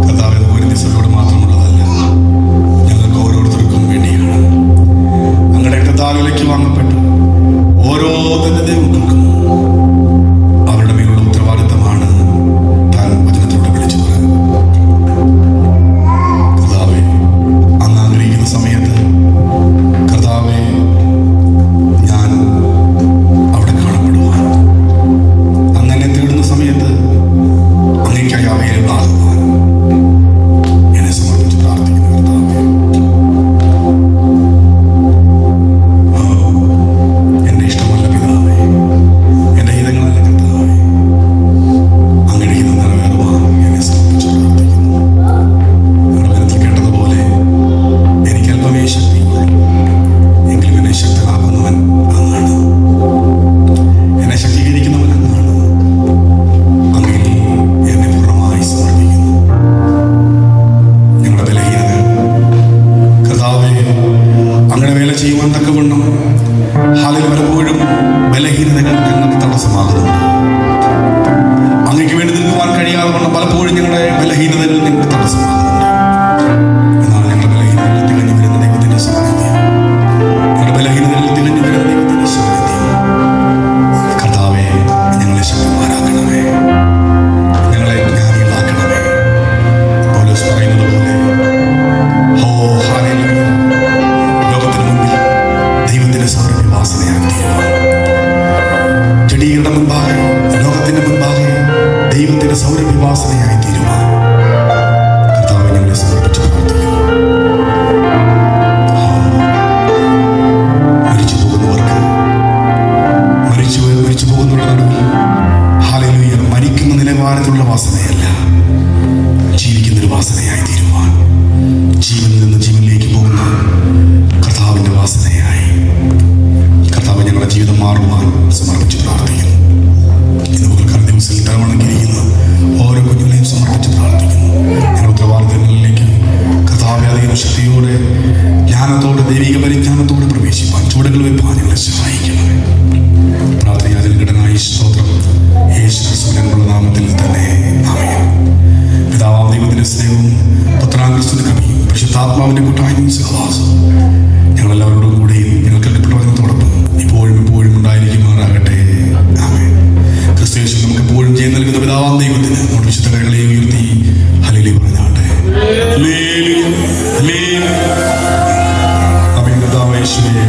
കർത്താവ് സഭയോട് മാത്രമുള്ളതല്ല, ഞങ്ങൾക്ക് ഓരോരുത്തർക്കും വേല ചെയ്യുവാൻ തക്കവണ്ണം ഹാലിൽ പലപ്പോഴും ബലഹീനതകൾ ഞങ്ങൾക്ക് തടസ്സമാകുന്നുണ്ട്. അങ്ങയ്ക്ക് വേണ്ടി നിൽക്കുവാൻ കഴിയാതെ വണ്ണം പലപ്പോഴും ഞങ്ങളുടെ ബലഹീനതകൾ ഞങ്ങൾക്ക് തടസ്സമാകുന്നുണ്ട്. എന്നാൽ ഞങ്ങളുടെ ബലഹീനതകൾ തികഞ്ഞു വരുന്ന ദൈവത്തിന്റെ സാന്നിധ്യം, ഞങ്ങളുടെ ബലഹീനതകൾ തികഞ്ഞു വരുന്ന ദൈവത്തിന്റെ സാന്നിധ്യം. കർത്താവേ, ഞങ്ങളെ ശക്തന്മാരാക്കണമേ, ഞങ്ങളെ ജ്ഞാനികളാക്കണമേ. പൗലോസ് പറയുന്നത് പോലെ ലോകത്തിന് മുമ്പിൽ ദൈവത്തിന്റെ സൗരഭ്യവാസനയായി തീരുവാൻ, ചെടികളുടെ മുൻപാകെ ലോകത്തിന്റെ മുൻപാകെ ദൈവത്തിന്റെ സൗരഭ്യവാസനയായി തീരുവാൻ കർത്താവെ ഞങ്ങളെ സമർപ്പിച്ച് പ്രാർത്ഥിക്കുന്നു. മരിച്ചു പോകുന്നവർക്ക് മരിച്ചു പോകുന്നവരുടെ നടുവിൽ ഹല്ലേലൂയ മരിക്കുന്ന നിലവാരത്തിലുള്ള വാസനയല്ല, ജീവിക്കുന്നൊരു വാസനയായി തീരുവാൻ, ജീവനിൽ നിന്ന് ജീവനിലേക്ക് പോകുന്ന കർത്താവിന്റെ വാസനയായി കർത്താവ് ഞങ്ങളുടെ ജീവിതം മാറുവാൻ സമർപ്പിച്ച് പ്രാർത്ഥിക്കുന്നു. ഇന്ന് പകൽക്കാല ദിവസത്തിൽ തലവണങ്ങിയിരിക്കുന്ന ഓരോ കുഞ്ഞുങ്ങളെയും സമർപ്പിച്ച് പ്രാർത്ഥിക്കുന്നു. ഞങ്ങളുടെ ഉത്തരവാദിത്തങ്ങളിലേക്ക് കർത്താവെ അധികം ശക്തിയോടെ, ജ്ഞാനത്തോടെ, ദൈവിക പരിജ്ഞാനത്തോടെ പ്രവേശിപ്പാൻ ചുവടുകൾ വെപ്പാൻ ഞങ്ങളെ സഹായിക്കണമേ. പ്രാർത്ഥനയാചരണഘടനായി സ്തോത്രം യേശുക്രിസ്തുവിനുള്ള നാമത്തിൽ തന്നെ ആമേൻ. പിതാവാം ദൈവത്തിന്റെ സ്നേഹവും പുത്രാൻ ക്രിസ്തുവിന്റെ കൃപയും പരിശുദ്ധാത്മാവിന്റെ കൂട്ടായ്മയും സഹവാസവും ഞങ്ങളെല്ലാവരോടും കൂടെയും ഞങ്ങൾ കേൾക്കപ്പെട്ടവരോടൊപ്പം ഇപ്പോഴും എപ്പോഴും ഉണ്ടായിരിക്കുമാറാകട്ടെ. ആമേൻ. ക്രിസ്തുയേശു നമുക്ക് എപ്പോഴും ജയം നൽകുന്ന പിതാവാം ദൈവത്തിന് നമ്മുടെ വിശുദ്ധ കൈകളെ ഉയർത്തി ഹല്ലേലൂയ പറഞ്ഞാട്ടെ. ഹല്ലേലൂയ, ഹല്ലേലൂയ. ആമേൻ. പിതാവേ യേശുവേ